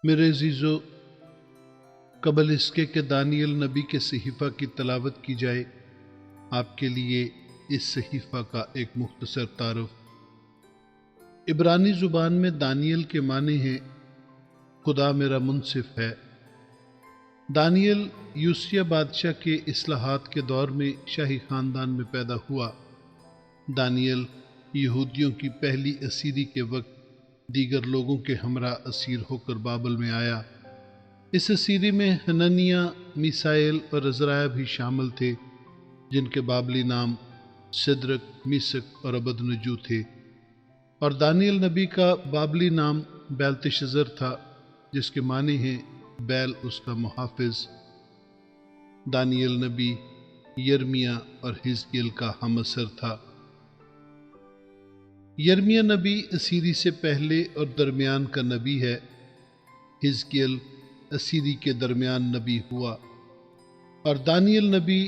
میرے عزیزو، قبل اس کے کہ دانیل نبی کے صحیفہ کی تلاوت کی جائے، آپ کے لیے اس صحیفہ کا ایک مختصر تعارف۔ عبرانی زبان میں دانیل کے معنی ہیں خدا میرا منصف ہے۔ دانیل یوسیہ بادشاہ کے اصلاحات کے دور میں شاہی خاندان میں پیدا ہوا۔ دانیل یہودیوں کی پہلی اسیری کے وقت دیگر لوگوں کے ہمراہ اسیر ہو کر بابل میں آیا۔ اس اسیری میں حنانیہ، میسائیل اور عزرائیل بھی شامل تھے، جن کے بابلی نام سدرک، میشک اور عبدنجو تھے، اور دانیل نبی کا بابلی نام بیلتشزر تھا، جس کے معنی ہیں بیل اس کا محافظ۔ دانیل نبی یرمیہ اور حزقیل کا ہم عصر تھا۔ یرمیہ نبی اسیری سے پہلے اور درمیان کا نبی ہے۔ حزقیل اسیری کے درمیان نبی ہوا، اور دانیل نبی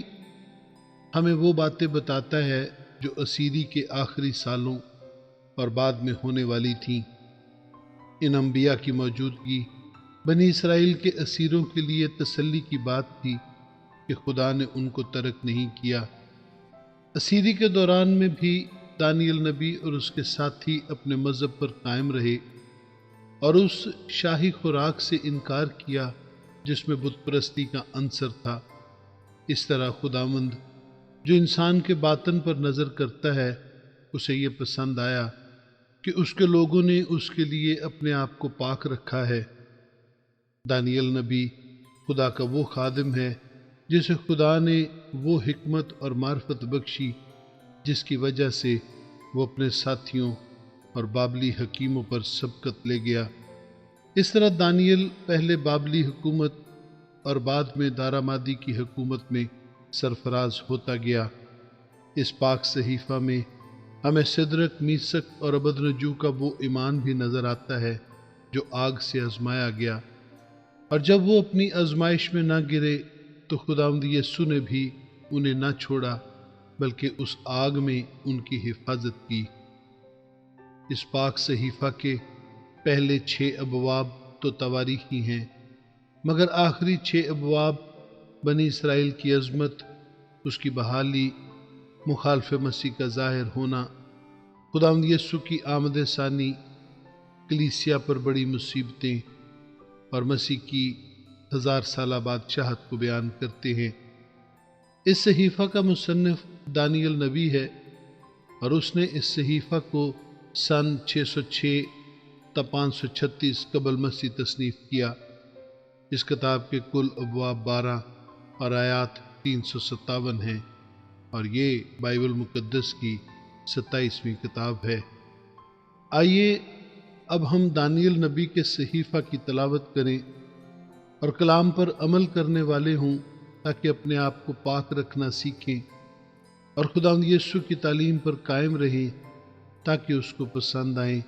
ہمیں وہ باتیں بتاتا ہے جو اسیری کے آخری سالوں اور بعد میں ہونے والی تھیں۔ ان انبیاء کی موجودگی بنی اسرائیل کے اسیروں کے لیے تسلی کی بات تھی کہ خدا نے ان کو ترک نہیں کیا۔ اسیری کے دوران میں بھی دانیل نبی اور اس کے ساتھی اپنے مذہب پر قائم رہے اور اس شاہی خوراک سے انکار کیا جس میں بت پرستی کا عنصر تھا۔ اس طرح خداوند جو انسان کے باطن پر نظر کرتا ہے، اسے یہ پسند آیا کہ اس کے لوگوں نے اس کے لیے اپنے آپ کو پاک رکھا ہے۔ دانیل نبی خدا کا وہ خادم ہے جسے خدا نے وہ حکمت اور معرفت بخشی جس کی وجہ سے وہ اپنے ساتھیوں اور بابلی حکیموں پر سبقت لے گیا۔ اس طرح دانیل پہلے بابلی حکومت اور بعد میں دارامادی کی حکومت میں سرفراز ہوتا گیا۔ اس پاک صحیفہ میں ہمیں سدرک، میشک اور عبدنجو کا وہ ایمان بھی نظر آتا ہے جو آگ سے آزمایا گیا، اور جب وہ اپنی آزمائش میں نہ گرے تو خداوند یسوع نے بھی انہیں نہ چھوڑا بلکہ اس آگ میں ان کی حفاظت کی۔ اس پاک صحیفہ کے پہلے 6 ابواب تو تواریخی ہیں، مگر آخری 6 ابواب بنی اسرائیل کی عظمت، اس کی بحالی، مخالف مسیح کا ظاہر ہونا، خداوند یسوع کی آمد ثانی، کلیسیا پر بڑی مصیبتیں اور مسیح کی 1000 سالہ بادشاہت کو بیان کرتے ہیں۔ اس صحیفہ کا مصنف دانیل نبی ہے، اور اس نے اس صحیفہ کو سن 606 تا 536 قبل مسیح تصنیف کیا۔ اس کتاب کے کل ابواب 12 اور آیات 357 ہیں، اور یہ بائبل مقدس کی 27ویں کتاب ہے۔ آئیے اب ہم دانیل نبی کے صحیفہ کی تلاوت کریں اور کلام پر عمل کرنے والے ہوں، تاکہ اپنے آپ کو پاک رکھنا سیکھیں اور خداوند یسوع کی تعلیم پر قائم رہیں، تاکہ اس کو پسند آئیں،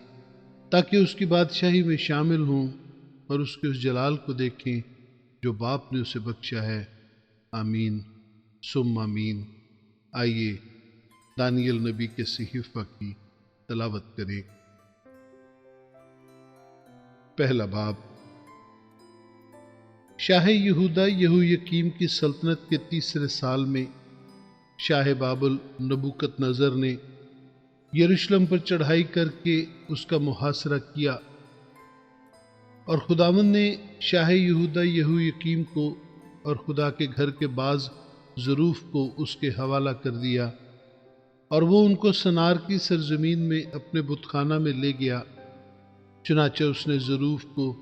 تاکہ اس کی بادشاہی میں شامل ہوں اور اس کے اس جلال کو دیکھیں جو باپ نے اسے بخشا ہے۔ آمین ثم آمین۔ آئیے دانیل نبی کے صحیفہ کی تلاوت کریں۔ پہلا باب۔ شاہ یہودہ یہویقیم کی سلطنت کے 3 سال میں شاہ بابل نبوکت نظر نے یروشلم پر چڑھائی کر کے اس کا محاصرہ کیا، اور خداوند نے شاہ یہودہ یہویقیم کو اور خدا کے گھر کے بعض ظروف کو اس کے حوالہ کر دیا، اور وہ ان کو سنار کی سرزمین میں اپنے بت خانہ میں لے گیا۔ چنانچہ اس نے ظروف کو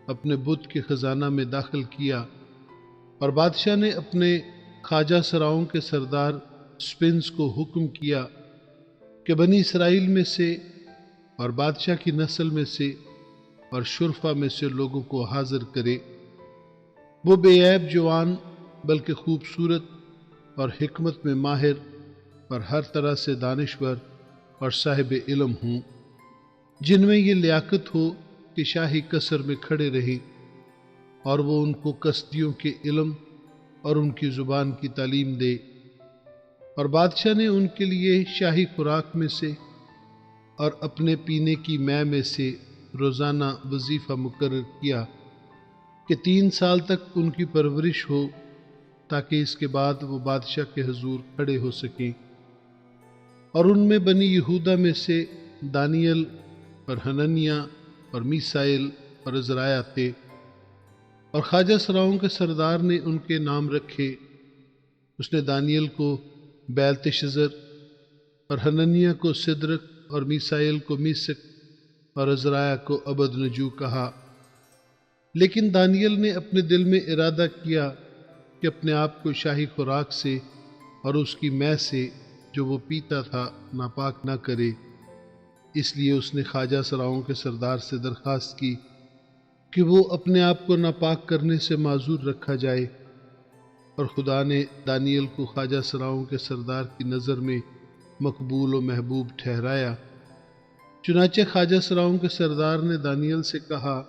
اپنے بت کے خزانہ میں داخل کیا، اور بادشاہ نے اپنے خواجہ سراؤں کے سردار سپنز کو حکم کیا کہ بنی اسرائیل میں سے اور بادشاہ کی نسل میں سے اور شرفا میں سے لوگوں کو حاضر کرے۔ وہ بے عیب جوان بلکہ خوبصورت اور حکمت میں ماہر اور ہر طرح سے دانشور اور صاحب علم ہوں، جن میں یہ لیاقت ہو کہ شاہی قصر میں کھڑے رہیں، اور وہ ان کو کسدیوں کے علم اور ان کی زبان کی تعلیم دے۔ اور بادشاہ نے ان کے لیے شاہی خوراک میں سے اور اپنے پینے کی مے میں سے روزانہ وظیفہ مقرر کیا کہ 3 سال تک ان کی پرورش ہو تاکہ اس کے بعد وہ بادشاہ کے حضور کھڑے ہو سکیں۔ اور ان میں بنی یہودا میں سے دانیل اور حننیہ اور میسائیل اور عزرائیہ تھے، اور خواجہ سراؤں کے سردار نے ان کے نام رکھے۔ اس نے دانیل کو بیلتشزر اور حننیہ کو سدرک اور میسائیل کو میسک اور عزرائیہ کو عبدنجو کہا۔ لیکن دانیل نے اپنے دل میں ارادہ کیا کہ اپنے آپ کو شاہی خوراک سے اور اس کی مے سے جو وہ پیتا تھا ناپاک نہ کرے، اس لیے اس نے خواجہ سراؤں کے سردار سے درخواست کی کہ وہ اپنے آپ کو ناپاک کرنے سے معذور رکھا جائے، اور خدا نے دانیل کو خواجہ سراؤں کے سردار کی نظر میں مقبول و محبوب ٹھہرایا۔ چنانچہ خواجہ سراؤں کے سردار نے دانیل سے کہا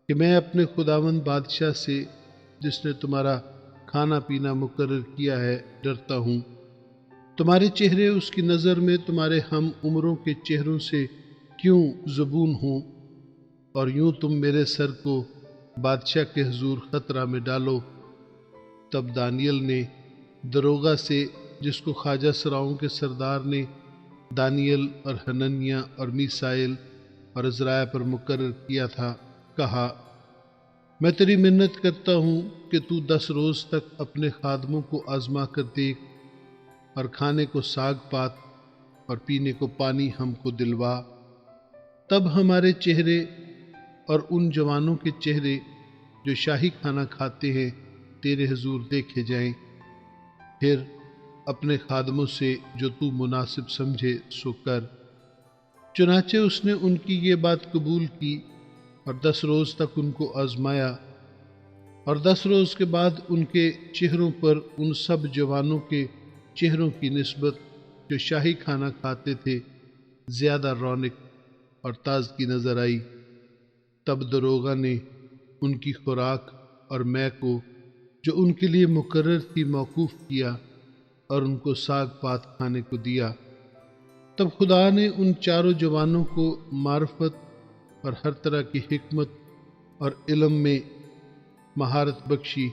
کہ میں اپنے خداوند بادشاہ سے جس نے تمہارا کھانا پینا مقرر کیا ہے ڈرتا ہوں۔ تمہارے چہرے اس کی نظر میں تمہارے ہم عمروں کے چہروں سے کیوں زبون ہوں، اور یوں تم میرے سر کو بادشاہ کے حضور خطرہ میں ڈالو۔ تب دانیل نے دروغہ سے، جس کو خواجہ سراؤں کے سردار نے دانیل اور حننیہ اور میسائیل اور عزرائیہ پر مقرر کیا تھا، کہا، میں تیری منت کرتا ہوں کہ تو 10 روز تک اپنے خادموں کو آزما کر دیکھ، اور کھانے کو ساگ پات اور پینے کو پانی ہم کو دلوا، تب ہمارے چہرے اور ان جوانوں کے چہرے جو شاہی کھانا کھاتے ہیں تیرے حضور دیکھے جائیں۔ پھر اپنے خادموں سے جو تو مناسب سمجھے سو کر۔ چنانچہ اس نے ان کی یہ بات قبول کی اور 10 روز تک ان کو آزمایا، اور 10 روز کے بعد ان کے چہروں پر ان سب جوانوں کے چہروں کی نسبت جو شاہی کھانا کھاتے تھے زیادہ رونق اور تازگی نظر آئی۔ تب دروغہ نے ان کی خوراک اور مے کو جو ان کے لیے مقرر تھی موقوف کیا اور ان کو ساگ پات کھانے کو دیا۔ تب خدا نے ان چاروں جوانوں کو معرفت اور ہر طرح کی حکمت اور علم میں مہارت بخشی،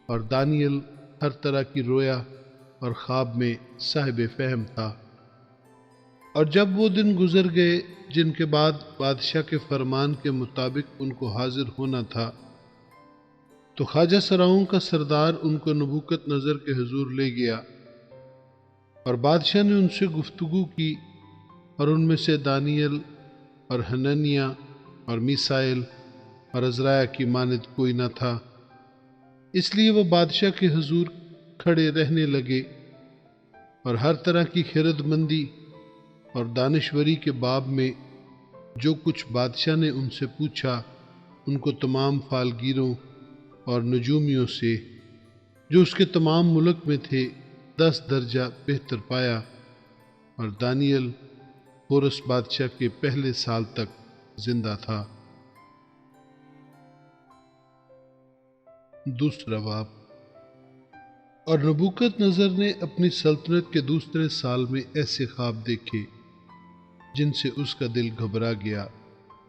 اور دانیل ہر طرح کی رویا اور خواب میں صاحب فہم تھا۔ اور جب وہ دن گزر گئے جن کے بعد بادشاہ کے فرمان کے مطابق ان کو حاضر ہونا تھا، تو خواجہ سراؤں کا سردار ان کو نبوکت نظر کے حضور لے گیا، اور بادشاہ نے ان سے گفتگو کی، اور ان میں سے دانیل اور حننیہ اور میسائیل اور عزرائیہ کی مانند کوئی نہ تھا۔ اس لیے وہ بادشاہ کے حضور کھڑے رہنے لگے، اور ہر طرح کی خرد مندی اور دانشوری کے باب میں جو کچھ بادشاہ نے ان سے پوچھا ان کو تمام فالگیروں اور نجومیوں سے جو اس کے تمام ملک میں تھے 10 درجہ بہتر پایا، اور دانیل ہورس بادشاہ کے پہلے سال تک زندہ تھا۔ دوسرا باب۔ اور نبوکت نظر نے اپنی سلطنت کے دوسرے سال میں ایسے خواب دیکھے جن سے اس کا دل گھبرا گیا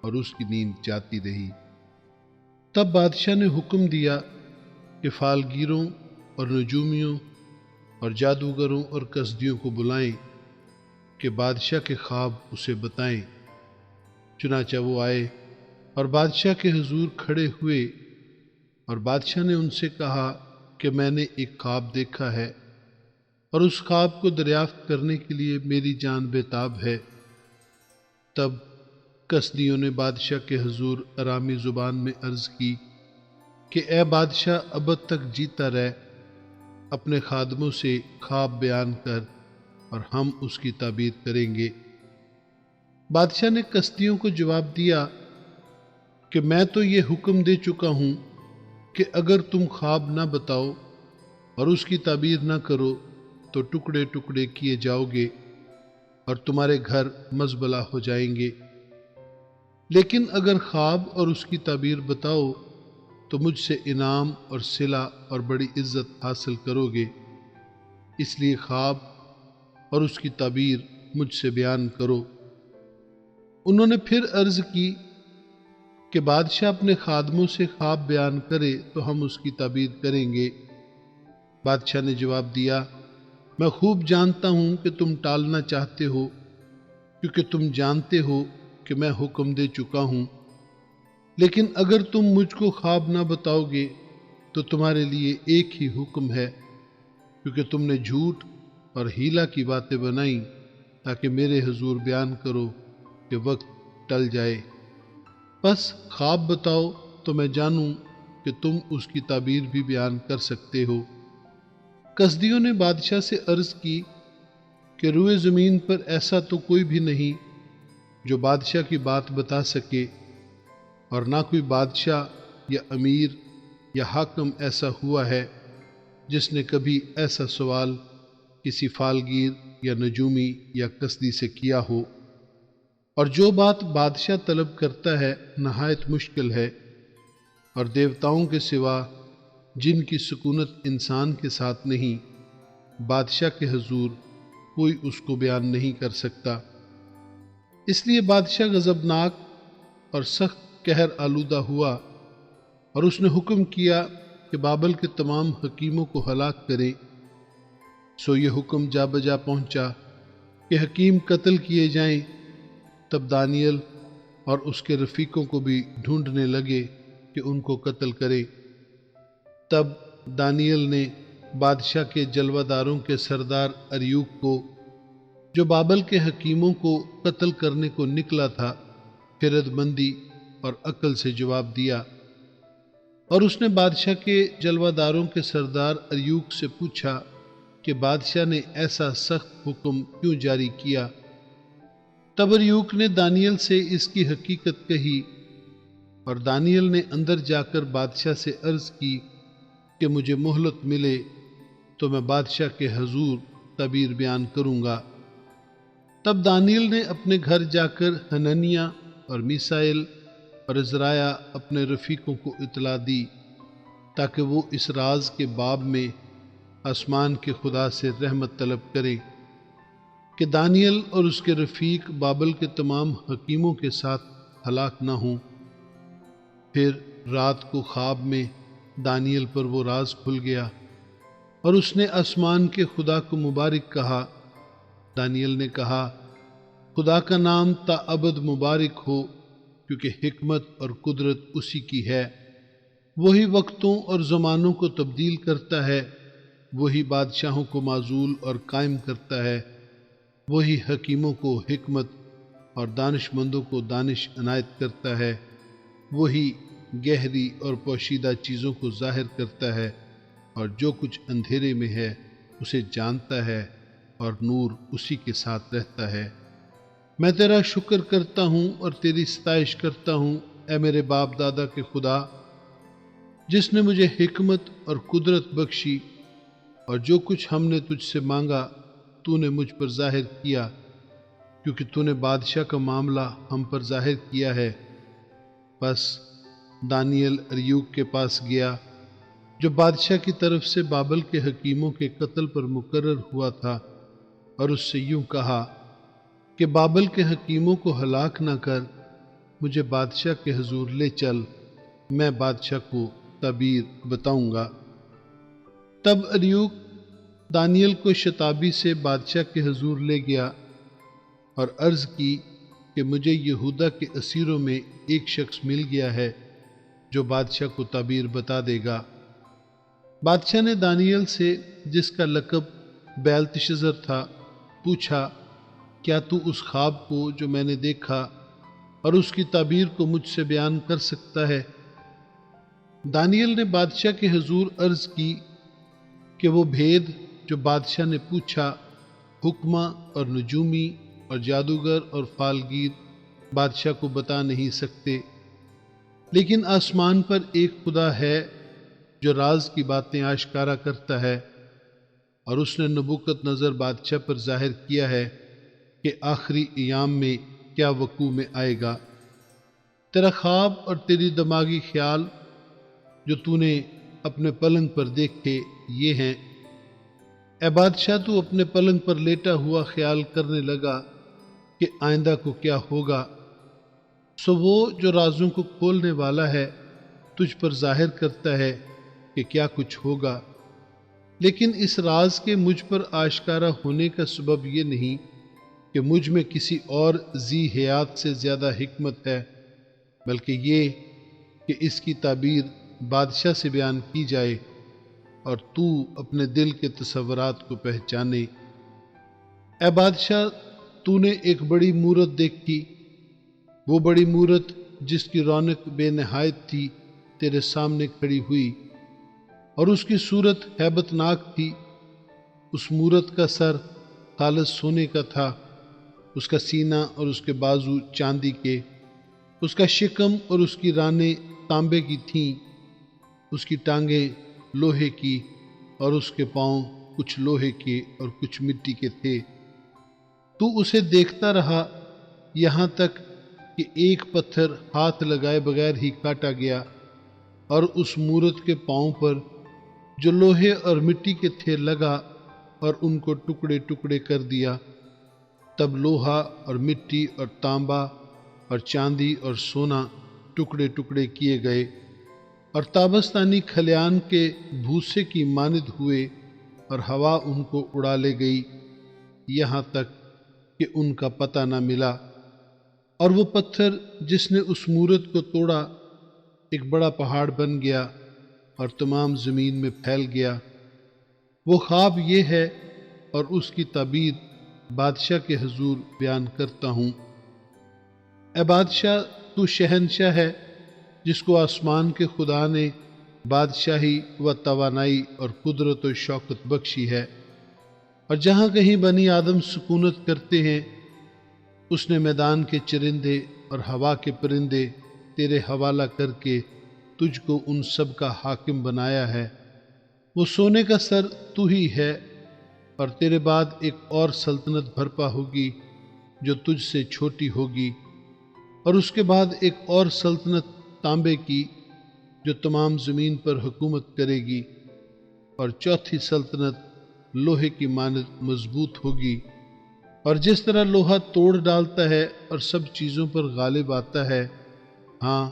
اور اس کی نیند جاتی رہی۔ تب بادشاہ نے حکم دیا کہ فالگیروں اور نجومیوں اور جادوگروں اور کسدیوں کو بلائیں کہ بادشاہ کے خواب اسے بتائیں۔ چنانچہ وہ آئے اور بادشاہ کے حضور کھڑے ہوئے، اور بادشاہ نے ان سے کہا کہ میں نے ایک خواب دیکھا ہے، اور اس خواب کو دریافت کرنے کے لیے میری جان بےتاب ہے۔ تب کسدیوں نے بادشاہ کے حضور ارامی زبان میں عرض کی کہ اے بادشاہ، ابد تک جیتا رہ، اپنے خادموں سے خواب بیان کر اور ہم اس کی تعبیر کریں گے۔ بادشاہ نے کسدیوں کو جواب دیا کہ میں تو یہ حکم دے چکا ہوں کہ اگر تم خواب نہ بتاؤ اور اس کی تعبیر نہ کرو تو ٹکڑے ٹکڑے کیے جاؤ گے اور تمہارے گھر مزبلہ ہو جائیں گے، لیکن اگر خواب اور اس کی تعبیر بتاؤ تو مجھ سے انعام اور صلہ اور بڑی عزت حاصل کرو گے، اس لیے خواب اور اس کی تعبیر مجھ سے بیان کرو۔ انہوں نے پھر عرض کی کہ بادشاہ اپنے خادموں سے خواب بیان کرے تو ہم اس کی تعبیر کریں گے۔ بادشاہ نے جواب دیا، میں خوب جانتا ہوں کہ تم ٹالنا چاہتے ہو، کیونکہ تم جانتے ہو کہ میں حکم دے چکا ہوں، لیکن اگر تم مجھ کو خواب نہ بتاؤ گے تو تمہارے لیے ایک ہی حکم ہے، کیونکہ تم نے جھوٹ اور ہیلا کی باتیں بنائیں تاکہ میرے حضور بیان کرو کہ وقت ٹل جائے۔ بس خواب بتاؤ تو میں جانوں کہ تم اس کی تعبیر بھی بیان کر سکتے ہو۔ کسدیوں نے بادشاہ سے عرض کی کہ روئے زمین پر ایسا تو کوئی بھی نہیں جو بادشاہ کی بات بتا سکے، اور نہ کوئی بادشاہ یا امیر یا حاکم ایسا ہوا ہے جس نے کبھی ایسا سوال کسی فالگیر یا نجومی یا کسدی سے کیا ہو، اور جو بات بادشاہ طلب کرتا ہے نہایت مشکل ہے، اور دیوتاؤں کے سوا جن کی سکونت انسان کے ساتھ نہیں، بادشاہ کے حضور کوئی اس کو بیان نہیں کر سکتا۔ اس لیے بادشاہ غضبناک اور سخت قہر آلودہ ہوا، اور اس نے حکم کیا کہ بابل کے تمام حکیموں کو ہلاک کریں۔ سو یہ حکم جا بجا پہنچا کہ حکیم قتل کیے جائیں۔ تب دانیل اور اس کے رفیقوں کو بھی ڈھونڈنے لگے کہ ان کو قتل کرے۔ تب دانیل نے بادشاہ کے جلوہ داروں کے سردار اریوک کو، جو بابل کے حکیموں کو قتل کرنے کو نکلا تھا، خرد مندی اور عقل سے جواب دیا، اور اس نے بادشاہ کے جلوہ داروں کے سردار اریوک سے پوچھا کہ بادشاہ نے ایسا سخت حکم کیوں جاری کیا۔ تب اریوک نے دانیل سے اس کی حقیقت کہی، اور دانیل نے اندر جا کر بادشاہ سے عرض کی کہ مجھے مہلت ملے تو میں بادشاہ کے حضور تعبیر بیان کروں گا۔ تب دانیل نے اپنے گھر جا کر حنانیہ اور میسائیل اور عزرائیل اپنے رفیقوں کو اطلاع دی، تاکہ وہ اس راز کے باب میں آسمان کے خدا سے رحمت طلب کریں کہ دانیل اور اس کے رفیق بابل کے تمام حکیموں کے ساتھ ہلاک نہ ہوں۔ پھر رات کو خواب میں دانیل پر وہ راز کھل گیا، اور اس نے آسمان کے خدا کو مبارک کہا۔ دانیل نے کہا، خدا کا نام تا ابد مبارک ہو، کیونکہ حکمت اور قدرت اسی کی ہے۔ وہی وقتوں اور زمانوں کو تبدیل کرتا ہے، وہی بادشاہوں کو معزول اور قائم کرتا ہے، وہی حکیموں کو حکمت اور دانش مندوں کو دانش عنایت کرتا ہے، وہی گہری اور پوشیدہ چیزوں کو ظاہر کرتا ہے، اور جو کچھ اندھیرے میں ہے اسے جانتا ہے، اور نور اسی کے ساتھ رہتا ہے۔ میں تیرا شکر کرتا ہوں اور تیری ستائش کرتا ہوں، اے میرے باپ دادا کے خدا، جس نے مجھے حکمت اور قدرت بخشی، اور جو کچھ ہم نے تجھ سے مانگا تو نے مجھ پر ظاہر کیا، کیونکہ تو نے بادشاہ کا معاملہ ہم پر ظاہر کیا ہے۔ بس دانیل اریوک کے پاس گیا، جو بادشاہ کی طرف سے بابل کے حکیموں کے قتل پر مقرر ہوا تھا، اور اس سے یوں کہا کہ بابل کے حکیموں کو ہلاک نہ کر، مجھے بادشاہ کے حضور لے چل، میں بادشاہ کو تعبیر بتاؤں گا۔ تب اریوک دانیل کو شتابی سے بادشاہ کے حضور لے گیا اور عرض کی کہ مجھے یہودا کے اسیروں میں ایک شخص مل گیا ہے جو بادشاہ کو تعبیر بتا دے گا۔ بادشاہ نے دانیل سے، جس کا لقب بیلتشزر تھا، پوچھا، کیا تو اس خواب کو جو میں نے دیکھا اور اس کی تعبیر کو مجھ سے بیان کر سکتا ہے؟ دانیل نے بادشاہ کے حضور عرض کی کہ وہ بھید جو بادشاہ نے پوچھا، حکمہ اور نجومی اور جادوگر اور فالگیر بادشاہ کو بتا نہیں سکتے، لیکن آسمان پر ایک خدا ہے جو راز کی باتیں آشکارا کرتا ہے، اور اس نے نبوکت نظر بادشاہ پر ظاہر کیا ہے کہ آخری ایام میں کیا وقوع میں آئے گا۔ تیرا خواب اور تیری دماغی خیال جو تو نے اپنے پلنگ پر دیکھے یہ ہیں۔ اے بادشاہ، تو اپنے پلنگ پر لیٹا ہوا خیال کرنے لگا کہ آئندہ کو کیا ہوگا، سو وہ جو رازوں کو کھولنے والا ہے تجھ پر ظاہر کرتا ہے کہ کیا کچھ ہوگا، لیکن اس راز کے مجھ پر آشکارا ہونے کا سبب یہ نہیں کہ مجھ میں کسی اور ذی حیات سے زیادہ حکمت ہے، بلکہ یہ کہ اس کی تعبیر بادشاہ سے بیان کی جائے اور تو اپنے دل کے تصورات کو پہچانے۔ اے بادشاہ، تو نے ایک بڑی مورت دیکھی، وہ بڑی مورت جس کی رونق بے نہایت تھی تیرے سامنے کھڑی ہوئی، اور اس کی صورت ہیبت ناک تھی۔ اس مورت کا سر خالص سونے کا تھا، اس کا سینہ اور اس کے بازو چاندی کے، اس کا شکم اور اس کی رانیں تانبے کی تھیں، اس کی ٹانگیں لوہے کی اور اس کے پاؤں کچھ لوہے کے اور کچھ مٹی کے تھے۔ تو اسے دیکھتا رہا یہاں تک کہ ایک پتھر ہاتھ لگائے بغیر ہی کاٹا گیا اور اس مورت کے پاؤں پر جو لوہے اور مٹی کے تھے لگا اور ان کو ٹکڑے ٹکڑے کر دیا۔ تب لوہا اور مٹی اور تانبا اور چاندی اور سونا ٹکڑے ٹکڑے کیے گئے اور تابستانی کھلیان کے بھوسے کی مانند ہوئے، اور ہوا ان کو اڑا لے گئی یہاں تک کہ ان کا پتہ نہ ملا۔ اور وہ پتھر جس نے اس مورت کو توڑا ایک بڑا پہاڑ بن گیا اور تمام زمین میں پھیل گیا۔ وہ خواب یہ ہے اور اس کی تعبیر بادشاہ کے حضور بیان کرتا ہوں۔ اے بادشاہ، تو شہنشاہ ہے جس کو آسمان کے خدا نے بادشاہی و توانائی اور قدرت و شوکت بخشی ہے، اور جہاں کہیں بنی آدم سکونت کرتے ہیں اس نے میدان کے چرندے اور ہوا کے پرندے تیرے حوالہ کر کے تجھ کو ان سب کا حاکم بنایا ہے۔ وہ سونے کا سر تو ہی ہے، اور تیرے بعد ایک اور سلطنت برپا ہوگی جو تجھ سے چھوٹی ہوگی، اور اس کے بعد ایک اور سلطنت تانبے کی جو تمام زمین پر حکومت کرے گی، اور چوتھی سلطنت لوہے کی مانند مضبوط ہوگی، اور جس طرح لوہا توڑ ڈالتا ہے اور سب چیزوں پر غالب آتا ہے، ہاں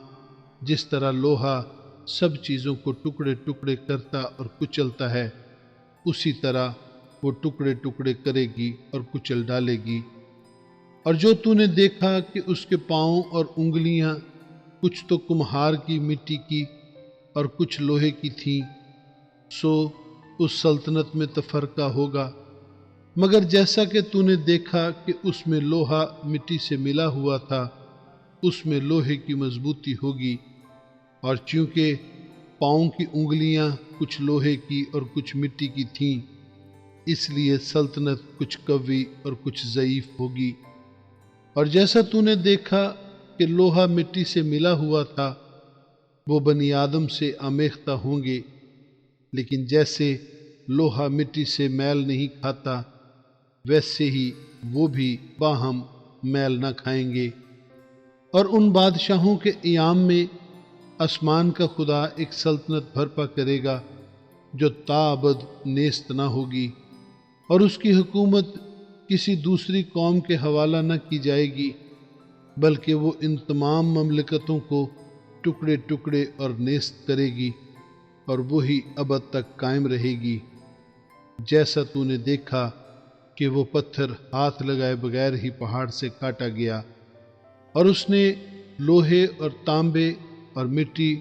جس طرح لوہا سب چیزوں کو ٹکڑے ٹکڑے کرتا اور کچلتا ہے، اسی طرح وہ ٹکڑے ٹکڑے کرے گی اور کچل ڈالے گی۔ اور جو تو نے دیکھا کہ اس کے پاؤں اور انگلیاں کچھ تو کمہار کی مٹی کی اور کچھ لوہے کی تھیں، سو اس سلطنت میں تفرقہ ہوگا، مگر جیسا کہ تو نے دیکھا کہ اس میں لوہا مٹی سے ملا ہوا تھا، اس میں لوہے کی مضبوطی ہوگی، اور چونکہ پاؤں کی انگلیاں کچھ لوہے کی اور کچھ مٹی کی تھیں، اس لیے سلطنت کچھ قوی اور کچھ ضعیف ہوگی۔ اور جیسا تو نے دیکھا کہ لوہا مٹی سے ملا ہوا تھا، وہ بنی آدم سے آمیختہ ہوں گے، لیکن جیسے لوہا مٹی سے میل نہیں کھاتا، ویسے ہی وہ بھی باہم میل نہ کھائیں گے۔ اور ان بادشاہوں کے ایام میں آسمان کا خدا ایک سلطنت برپا کرے گا جو تاابد نیست نہ ہوگی، اور اس کی حکومت کسی دوسری قوم کے حوالہ نہ کی جائے گی، بلکہ وہ ان تمام مملکتوں کو ٹکڑے ٹکڑے اور نیست کرے گی، اور وہی ابد تک قائم رہے گی۔ جیسا تو نے دیکھا کہ وہ پتھر ہاتھ لگائے بغیر ہی پہاڑ سے کاٹا گیا، اور اس نے لوہے اور تانبے اور مٹی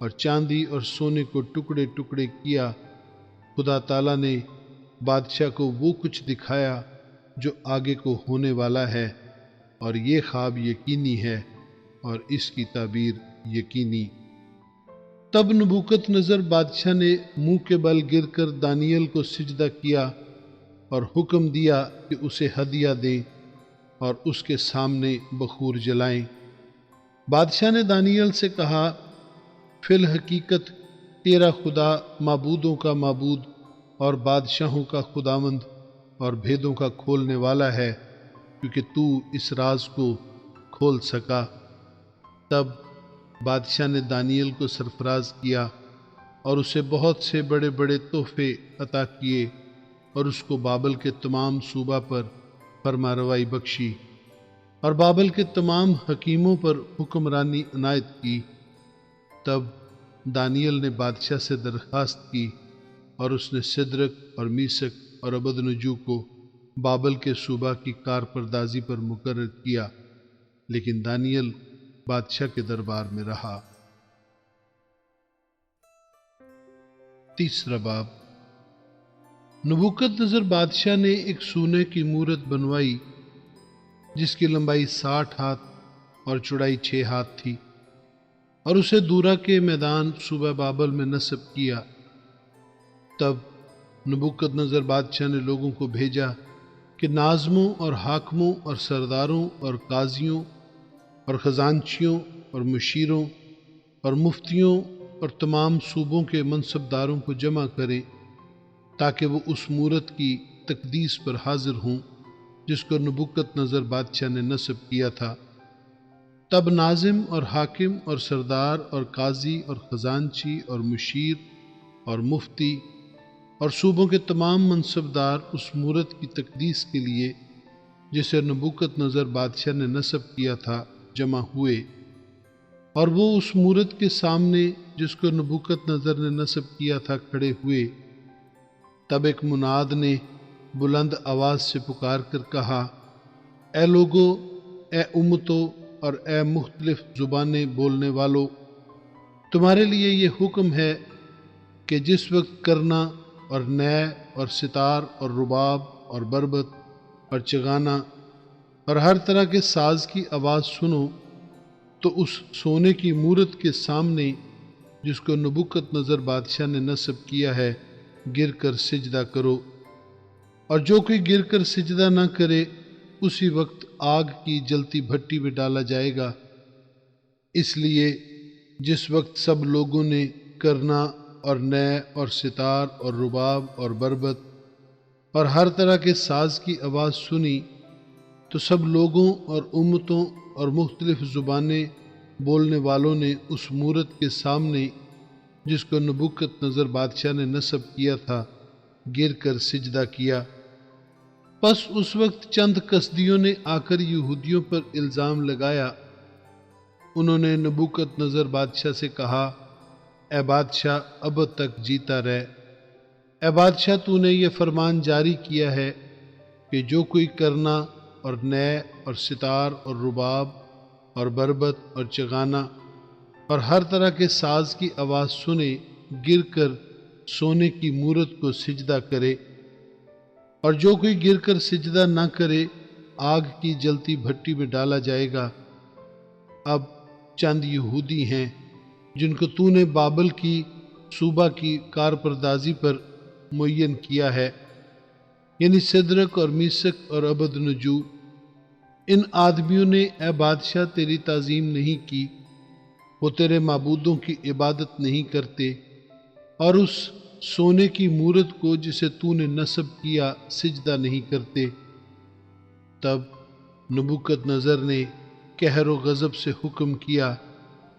اور چاندی اور سونے کو ٹکڑے ٹکڑے کیا۔ خدا تعالیٰ نے بادشاہ کو وہ کچھ دکھایا جو آگے کو ہونے والا ہے، اور یہ خواب یقینی ہے اور اس کی تعبیر یقینی۔ تب نبوکت نظر بادشاہ نے منہ کے بل گر کر دانیل کو سجدہ کیا اور حکم دیا کہ اسے ہدیہ دیں اور اس کے سامنے بخور جلائیں۔ بادشاہ نے دانیل سے کہا، فی الحقیقت تیرا خدا معبودوں کا معبود اور بادشاہوں کا خداوند اور بھیدوں کا کھولنے والا ہے، کیونکہ تو اس راز کو کھول سکا۔ تب بادشاہ نے دانیل کو سرفراز کیا اور اسے بہت سے بڑے بڑے تحفے عطا کیے، اور اس کو بابل کے تمام صوبہ پر فرما روائی بخشی۔ اور بابل کے تمام حکیموں پر حکمرانی عنایت کی۔ تب دانیل نے بادشاہ سے درخواست کی اور اس نے سدرک اور میسک اور عبدنجو کو بابل کے صوبہ کی کارپردازی پر مقرر کیا، لیکن دانیل بادشاہ کے دربار میں رہا۔ تیسرا باب۔ نبوکد نظر بادشاہ نے ایک سونے کی مورت بنوائی جس کی لمبائی 60 ہاتھ اور چوڑائی 6 ہاتھ تھی، اور اسے دورا کے میدان صوبہ بابل میں نصب کیا۔ تب نبوکد نظر بادشاہ نے لوگوں کو بھیجا کہ ناظموں اور حاکموں اور سرداروں اور قاضیوں اور خزانچیوں اور مشیروں اور مفتیوں اور تمام صوبوں کے منصبداروں کو جمع کریں تاکہ وہ اس مورت کی تقدیس پر حاضر ہوں جس کو نبوکد نظر بادشاہ نے نصب کیا تھا۔ تب ناظم اور حاکم اور سردار اور قاضی اور خزانچی اور مشیر اور مفتی اور صوبوں کے تمام منصبدار اس مورت کی تقدیس کے لیے جسے نبوکد نظر بادشاہ نے نصب کیا تھا جمع ہوئے، اور وہ اس مورت کے سامنے جس کو نبوکد نظر نے نصب کیا تھا کھڑے ہوئے۔ تب ایک مناد نے بلند آواز سے پکار کر کہا، اے لوگو، اے امتوں اور اے مختلف زبانیں بولنے والو، تمہارے لیے یہ حکم ہے کہ جس وقت کرنا اور نے اور ستار اور رباب اور بربط اور چغانہ اور ہر طرح کے ساز کی آواز سنو تو اس سونے کی مورت کے سامنے جس کو نبوکد نظر بادشاہ نے نصب کیا ہے گر کر سجدہ کرو، اور جو کوئی گر کر سجدہ نہ کرے اسی وقت آگ کی جلتی بھٹی میں ڈالا جائے گا۔ اس لیے جس وقت سب لوگوں نے کرنا اور نے اور ستار اور رباب اور بربط اور ہر طرح کے ساز کی آواز سنی تو سب لوگوں اور امتوں اور مختلف زبانیں بولنے والوں نے اس مورت کے سامنے جس کو نبوکد نظر بادشاہ نے نصب کیا تھا گر کر سجدہ کیا۔ پس اس وقت چند کسدیوں نے آ کر یہودیوں پر الزام لگایا۔ انہوں نے نبوکد نظر بادشاہ سے کہا، اے بادشاہ اب تک جیتا رہ، اے بادشاہ تو نے یہ فرمان جاری کیا ہے کہ جو کوئی کرنا اور نے اور ستار اور رباب اور بربط اور چغانہ اور ہر طرح کے ساز کی آواز سنے گر کر سونے کی مورت کو سجدہ کرے، اور جو کوئی گر کر سجدہ نہ کرے آگ کی جلتی بھٹی میں ڈالا جائے گا۔ اب چند یہودی ہیں جن کو تو نے بابل کی صوبہ کی کارپردازی پر معین کیا ہے، یعنی سدرک اور میسک اور عبدنجو۔ ان آدمیوں نے اے بادشاہ تیری تعظیم نہیں کی، وہ تیرے معبودوں کی عبادت نہیں کرتے اور اس سونے کی مورت کو جسے تو نے نصب کیا سجدہ نہیں کرتے۔ تب نبوکد نظر نے قہر و غضب سے حکم کیا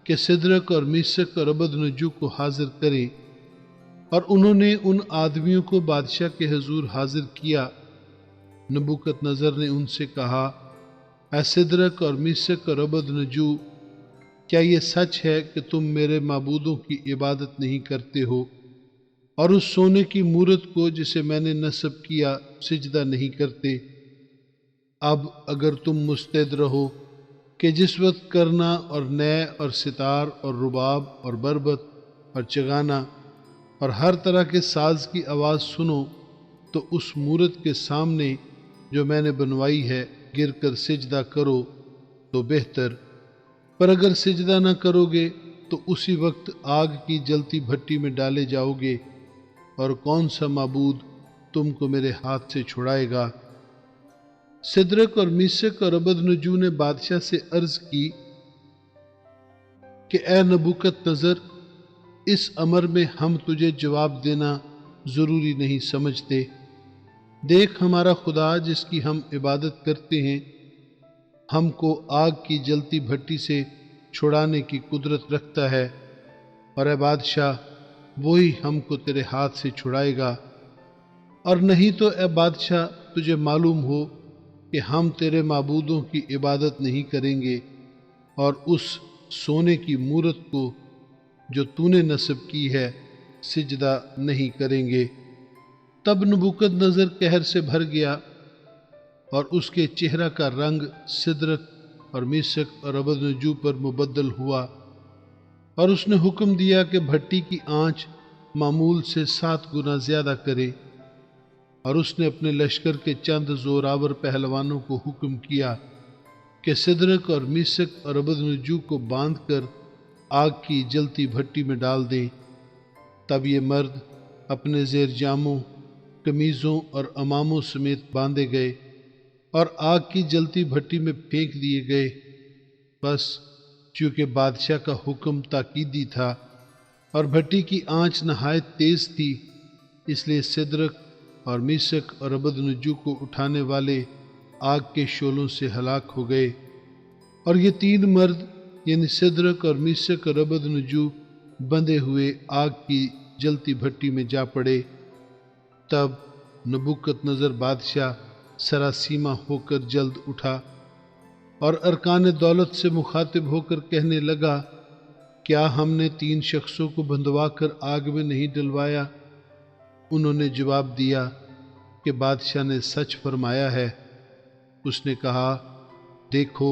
کہ سدرک اور میسک اور عبدنجو کو حاضر کریں، اور انہوں نے ان آدمیوں کو بادشاہ کے حضور حاضر کیا۔ نبوکد نظر نے ان سے کہا، اے سدرک اور میسک اور عبدنجو، کیا یہ سچ ہے کہ تم میرے معبودوں کی عبادت نہیں کرتے ہو اور اس سونے کی مورت کو جسے میں نے نصب کیا سجدہ نہیں کرتے؟ اب اگر تم مستعد رہو کہ جس وقت کرنا اور نے اور ستار اور رباب اور بربط اور چغانہ اور ہر طرح کے ساز کی آواز سنو تو اس مورت کے سامنے جو میں نے بنوائی ہے گر کر سجدہ کرو تو بہتر، پر اگر سجدہ نہ کرو گے تو اسی وقت آگ کی جلتی بھٹی میں ڈالے جاؤ گے، اور کون سا معبود تم کو میرے ہاتھ سے چھڑائے گا؟ سدرک اور میسک اور عبدنجو نے بادشاہ سے عرض کی کہ اے نبوکد نظر، اس امر میں ہم تجھے جواب دینا ضروری نہیں سمجھتے۔ دیکھ، ہمارا خدا جس کی ہم عبادت کرتے ہیں ہم کو آگ کی جلتی بھٹی سے چھڑانے کی قدرت رکھتا ہے، اور اے بادشاہ وہی ہم کو تیرے ہاتھ سے چھڑائے گا۔ اور نہیں تو اے بادشاہ تجھے معلوم ہو کہ ہم تیرے معبودوں کی عبادت نہیں کریں گے اور اس سونے کی مورت کو جو تو نے نصب کی ہے سجدہ نہیں کریں گے۔ تب نبوکدنضر قہر سے بھر گیا اور اس کے چہرہ کا رنگ سدرک اور میشک اور عبدنجو پر مبدل ہوا، اور اس نے حکم دیا کہ بھٹی کی آنچ معمول سے 7 گنا زیادہ کرے، اور اس نے اپنے لشکر کے چند زوراور پہلوانوں کو حکم کیا کہ سدرک اور میشک اور عبدنجو کو باندھ کر آگ کی جلتی بھٹی میں ڈال دیں۔ تب یہ مرد اپنے زیر جاموں، قمیضوں اور اماموں سمیت باندھے گئے اور آگ کی جلتی بھٹی میں پھینک دیے گئے۔ بس چونکہ بادشاہ کا حکم تاکیدی تھا اور بھٹی کی آنچ نہایت تیز تھی، اس لیے سدرک اور میشک اور عبدنجو کو اٹھانے والے آگ کے شعلوں سے ہلاک ہو گئے، اور یہ 3 مرد یعنی سدرک اور میشک اور عبدنجو بندھے ہوئے آگ کی جلتی بھٹی میں جا پڑے۔ تب نبوکدنضر بادشاہ سراسیمہ ہو کر جلد اٹھا اور ارکان دولت سے مخاطب ہو کر کہنے لگا، کیا ہم نے 3 شخصوں کو بندھوا کر آگ میں نہیں ڈلوایا؟ انہوں نے جواب دیا کہ بادشاہ نے سچ فرمایا ہے۔ اس نے کہا، دیکھو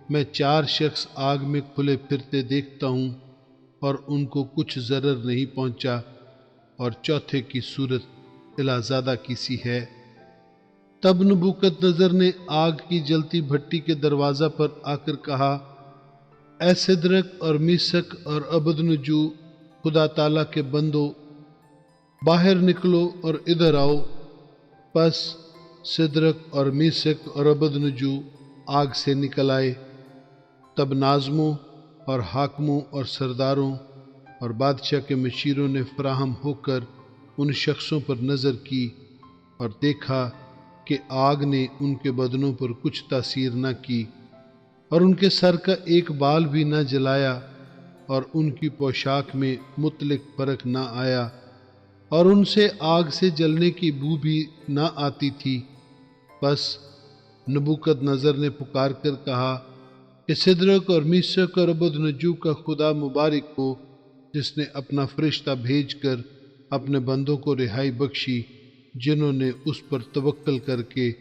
میں 4 شخص آگ میں کھلے پھرتے دیکھتا ہوں اور ان کو کچھ ضرر نہیں پہنچا، اور چوتھے کی صورت الہزادہ کی سی ہے۔ تب نبوکدنضر نے آگ کی جلتی بھٹی کے دروازہ پر آ کر کہا، اے سدرک اور میشک اور عبدنجو، خدا تعالیٰ کے بندو، باہر نکلو اور ادھر آؤ۔ پس سدرک اور میشک اور عبدنجو آگ سے نکل آئے۔ تب ناظموں اور حاکموں اور سرداروں اور بادشاہ کے مشیروں نے فراہم ہو کر ان شخصوں پر نظر کی اور دیکھا کہ آگ نے ان کے بدنوں پر کچھ تاثیر نہ کی اور ان کے سر کا ایک بال بھی نہ جلایا، اور ان کی پوشاک میں مطلق فرق نہ آیا، اور ان سے آگ سے جلنے کی بو بھی نہ آتی تھی۔ بس نبوکدنضر نے پکار کر کہا کہ سدرک اور میشک اور عبدنجو کا خدا مبارک ہو، جس نے اپنا فرشتہ بھیج کر اپنے بندوں کو رہائی بخشی، جنہوں نے اس پر توکل کر کے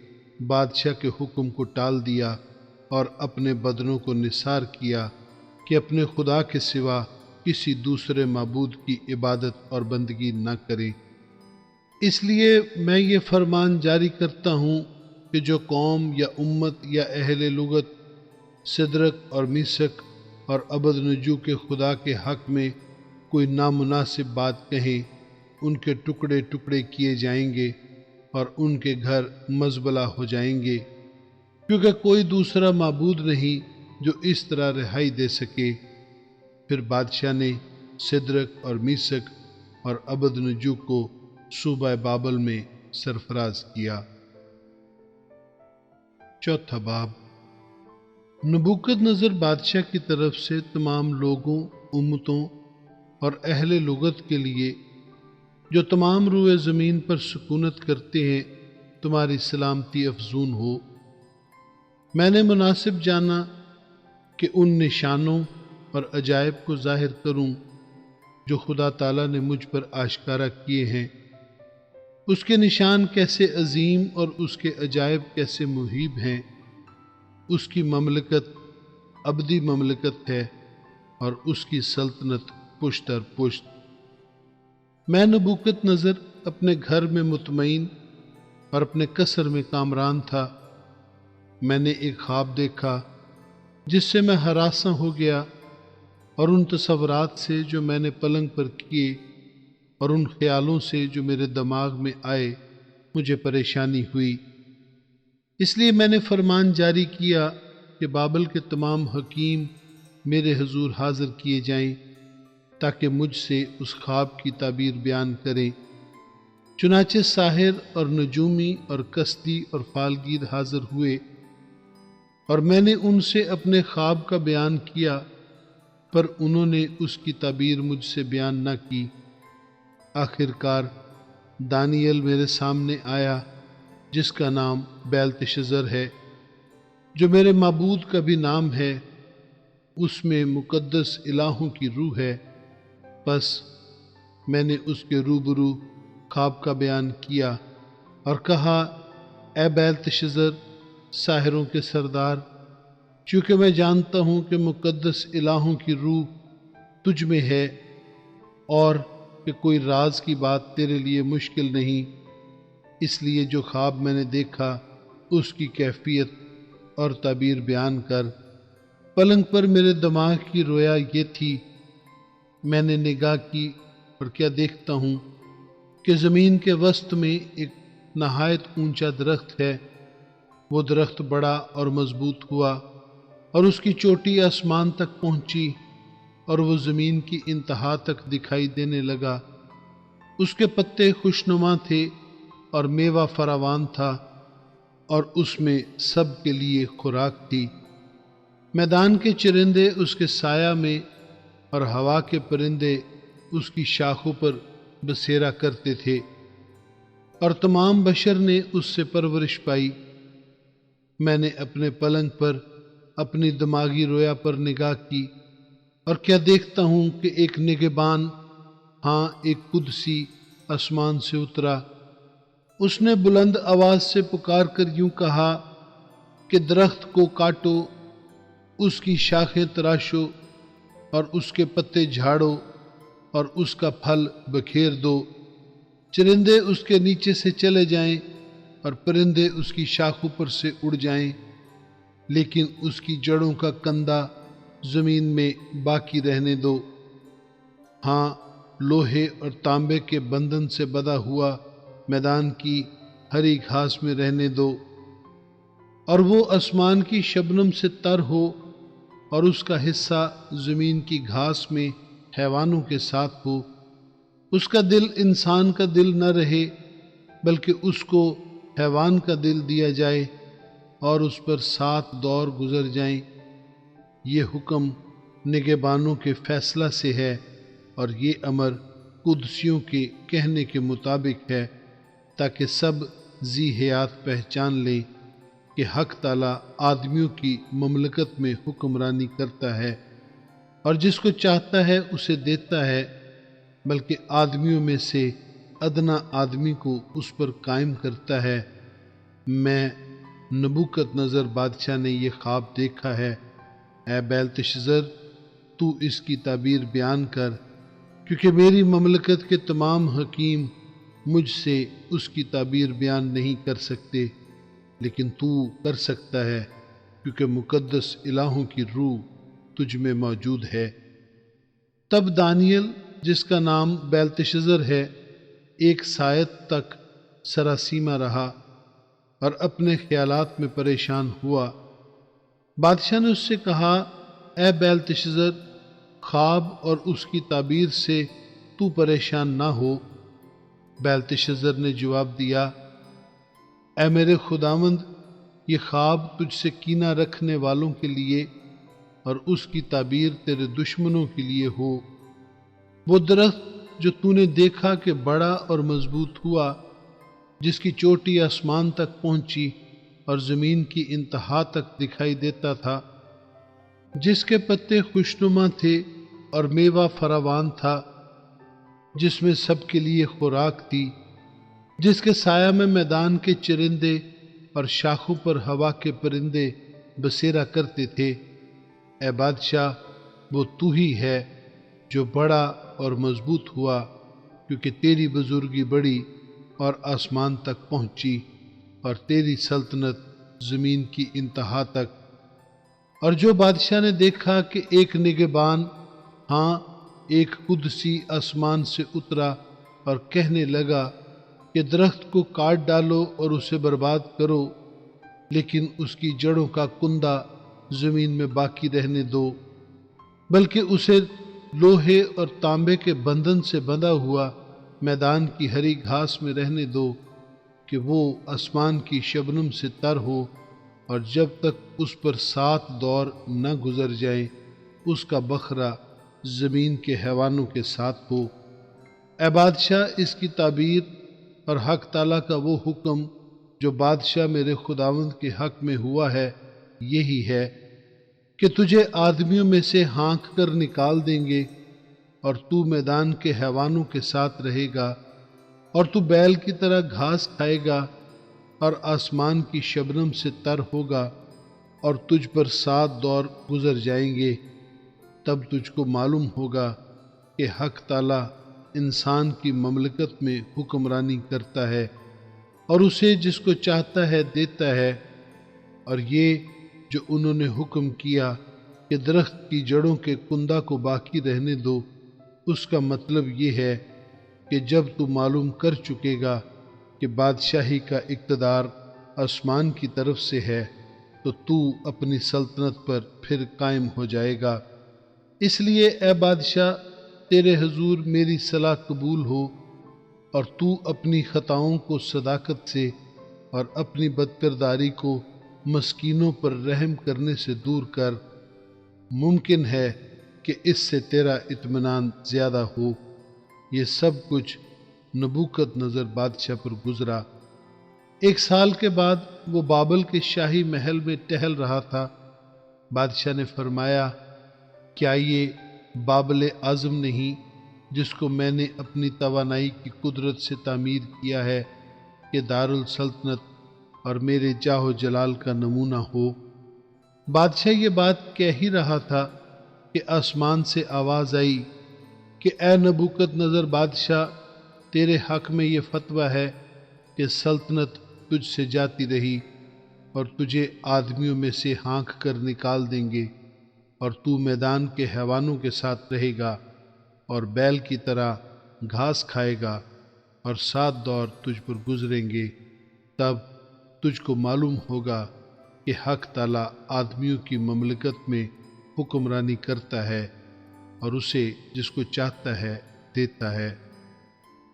بادشاہ کے حکم کو ٹال دیا اور اپنے بدنوں کو نثار کیا کہ اپنے خدا کے سوا کسی دوسرے معبود کی عبادت اور بندگی نہ کریں۔ اس لیے میں یہ فرمان جاری کرتا ہوں کہ جو قوم یا امت یا اہل لغت سدرک اور میشک اور عبدنجو کے خدا کے حق میں کوئی نامناسب بات کہیں، ان کے ٹکڑے ٹکڑے کیے جائیں گے اور ان کے گھر مزبلہ ہو جائیں گے، کیونکہ کوئی دوسرا معبود نہیں جو اس طرح رہائی دے سکے۔ پھر بادشاہ نے سدرک اور میشک اور عبدنجو کو صوبہ بابل میں سرفراز کیا۔ چوتھا باب، نبوکدنضر بادشاہ کی طرف سے تمام لوگوں، امتوں اور اہل لغت کے لیے جو تمام روئے زمین پر سکونت کرتے ہیں، تمہاری سلامتی افزون ہو۔ میں نے مناسب جانا کہ ان نشانوں اور عجائب کو ظاہر کروں جو خدا تعالیٰ نے مجھ پر آشکارا کیے ہیں۔ اس کے نشان کیسے عظیم اور اس کے عجائب کیسے مہیب ہیں۔ اس کی مملکت ابدی مملکت ہے اور اس کی سلطنت پشت در پشت۔ میں نبوکدنضر اپنے گھر میں مطمئن اور اپنے قصر میں کامران تھا۔ میں نے ایک خواب دیکھا جس سے میں ہراساں ہو گیا، اور ان تصورات سے جو میں نے پلنگ پر کیے اور ان خیالوں سے جو میرے دماغ میں آئے مجھے پریشانی ہوئی۔ اس لیے میں نے فرمان جاری کیا کہ بابل کے تمام حکیم میرے حضور حاضر کیے جائیں تاکہ مجھ سے اس خواب کی تعبیر بیان کریں۔ چنانچہ ساحر اور نجومی اور کسدی اور فالگیر حاضر ہوئے، اور میں نے ان سے اپنے خواب کا بیان کیا، پر انہوں نے اس کی تعبیر مجھ سے بیان نہ کی۔ آخر کار دانیل میرے سامنے آیا، جس کا نام بیلتشزر ہے، جو میرے معبود کا بھی نام ہے، اس میں مقدس الہوں کی روح ہے۔ پس میں نے اس کے روبرو خواب کا بیان کیا اور کہا، اے بیلتشزر، ساحروں کے سردار، چونکہ میں جانتا ہوں کہ مقدس الہوں کی روح تجھ میں ہے اور کہ کوئی راز کی بات تیرے لیے مشکل نہیں، اس لیے جو خواب میں نے دیکھا اس کی کیفیت اور تعبیر بیان کر۔ پلنگ پر میرے دماغ کی رویا یہ تھی، میں نے نگاہ کی اور کیا دیکھتا ہوں کہ زمین کے وسط میں ایک نہایت اونچا درخت ہے۔ وہ درخت بڑا اور مضبوط ہوا اور اس کی چوٹی آسمان تک پہنچی اور وہ زمین کی انتہا تک دکھائی دینے لگا۔ اس کے پتے خوشنما تھے اور میوہ فراوان تھا اور اس میں سب کے لیے خوراک تھی۔ میدان کے چرندے اس کے سایہ میں اور ہوا کے پرندے اس کی شاخوں پر بسیرا کرتے تھے، اور تمام بشر نے اس سے پرورش پائی۔ میں نے اپنے پلنگ پر اپنی دماغی رویا پر نگاہ کی اور کیا دیکھتا ہوں کہ ایک نگہبان، ہاں ایک قدسی، آسمان سے اترا۔ اس نے بلند آواز سے پکار کر یوں کہا کہ درخت کو کاٹو، اس کی شاخیں تراشو اور اس کے پتے جھاڑو اور اس کا پھل بکھیر دو۔ چرندے اس کے نیچے سے چلے جائیں اور پرندے اس کی شاخوں پر سے اڑ جائیں، لیکن اس کی جڑوں کا کندہ زمین میں باقی رہنے دو۔ ہاں، لوہے اور تانبے کے بندھن سے بندھا ہوا میدان کی ہری گھاس میں رہنے دو، اور وہ آسمان کی شبنم سے تر ہو اور اس کا حصہ زمین کی گھاس میں حیوانوں کے ساتھ ہو۔ اس کا دل انسان کا دل نہ رہے، بلکہ اس کو حیوان کا دل دیا جائے اور اس پر 7 دور گزر جائیں۔ یہ حکم نگہبانوں کے فیصلہ سے ہے اور یہ امر قدسیوں کے کہنے کے مطابق ہے، تاکہ سب ذی حیات پہچان لیں کہ حق تعالیٰ آدمیوں کی مملکت میں حکمرانی کرتا ہے اور جس کو چاہتا ہے اسے دیتا ہے، بلکہ آدمیوں میں سے ادنا آدمی کو اس پر قائم کرتا ہے۔ میں نبوکت نظر بادشاہ نے یہ خواب دیکھا ہے۔ اے بیلتشزر، تو اس کی تعبیر بیان کر، کیونکہ میری مملکت کے تمام حکیم مجھ سے اس کی تعبیر بیان نہیں کر سکتے، لیکن تو کر سکتا ہے، کیونکہ مقدس الہوں کی روح تجھ میں موجود ہے۔ تب دانیل، جس کا نام بیلتشزر ہے، ایک ساعت تک سراسیمہ رہا اور اپنے خیالات میں پریشان ہوا۔ بادشاہ نے اس سے کہا، اے بیلتشزر، خواب اور اس کی تعبیر سے تو پریشان نہ ہو۔ بیلتشزر نے جواب دیا، اے میرے خداوند، یہ خواب تجھ سے کینہ رکھنے والوں کے لیے اور اس کی تعبیر تیرے دشمنوں کے لیے ہو۔ وہ درخت جو تو نے دیکھا کہ بڑا اور مضبوط ہوا، جس کی چوٹی آسمان تک پہنچی اور زمین کی انتہا تک دکھائی دیتا تھا، جس کے پتے خوشنما تھے اور میوہ فراوان تھا، جس میں سب کے لیے خوراک تھی، جس کے سایہ میں میدان کے چرندے اور شاخوں پر ہوا کے پرندے بسیرا کرتے تھے۔ اے بادشاہ، وہ تو ہی ہے جو بڑا اور مضبوط ہوا، کیونکہ تیری بزرگی بڑی اور آسمان تک پہنچی اور تیری سلطنت زمین کی انتہا تک۔ اور جو بادشاہ نے دیکھا کہ ایک نگہبان، ہاں ایک قدسی، آسمان سے اترا اور کہنے لگا کہ درخت کو کاٹ ڈالو اور اسے برباد کرو، لیکن اس کی جڑوں کا کندہ زمین میں باقی رہنے دو، بلکہ اسے لوہے اور تانبے کے بندھن سے بندھا ہوا میدان کی ہری گھاس میں رہنے دو، کہ وہ آسمان کی شبنم سے تر ہو، اور جب تک اس پر 7 دور نہ گزر جائیں اس کا بکھرا زمین کے حیوانوں کے ساتھ ہو۔ اے بادشاہ، اس کی تعبیر اور حق تعالیٰ کا وہ حکم جو بادشاہ میرے خداوند کے حق میں ہوا ہے، یہی ہے کہ تجھے آدمیوں میں سے ہانک کر نکال دیں گے، اور تو میدان کے حیوانوں کے ساتھ رہے گا، اور تو بیل کی طرح گھاس کھائے گا، اور آسمان کی شبنم سے تر ہوگا، اور تجھ پر 7 دور گزر جائیں گے۔ تب تجھ کو معلوم ہوگا کہ حق تعالی انسان کی مملکت میں حکمرانی کرتا ہے، اور اسے جس کو چاہتا ہے دیتا ہے۔ اور یہ جو انہوں نے حکم کیا کہ درخت کی جڑوں کے کندہ کو باقی رہنے دو، اس کا مطلب یہ ہے کہ جب تو معلوم کر چکے گا کہ بادشاہی کا اقتدار آسمان کی طرف سے ہے، تو اپنی سلطنت پر پھر قائم ہو جائے گا۔ اس لیے اے بادشاہ، تیرے حضور میری صلاح قبول ہو، اور تو اپنی خطاؤں کو صداقت سے اور اپنی بدکرداری کو مسکینوں پر رحم کرنے سے دور کر۔ ممکن ہے کہ اس سے تیرا اطمینان زیادہ ہو۔ یہ سب کچھ نبوکت نظر بادشاہ پر گزرا۔ 1 سال کے بعد وہ بابل کے شاہی محل میں ٹہل رہا تھا۔ بادشاہ نے فرمایا، کیا یہ بابل اعظم نہیں جس کو میں نے اپنی توانائی کی قدرت سے تعمیر کیا ہے کہ دارالسلطنت اور میرے جاہ و جلال کا نمونہ ہو؟ بادشاہ یہ بات کہہ ہی رہا تھا کہ آسمان سے آواز آئی کہ اے نبوکت نظر بادشاہ، تیرے حق میں یہ فتویٰ ہے کہ سلطنت تجھ سے جاتی رہی، اور تجھے آدمیوں میں سے ہانک کر نکال دیں گے، اور تو میدان کے حیوانوں کے ساتھ رہے گا، اور بیل کی طرح گھاس کھائے گا، اور 7 دور تجھ پر گزریں گے۔ تب تجھ کو معلوم ہوگا کہ حق تعالی آدمیوں کی مملکت میں حکمرانی کرتا ہے، اور اسے جس کو چاہتا ہے دیتا ہے۔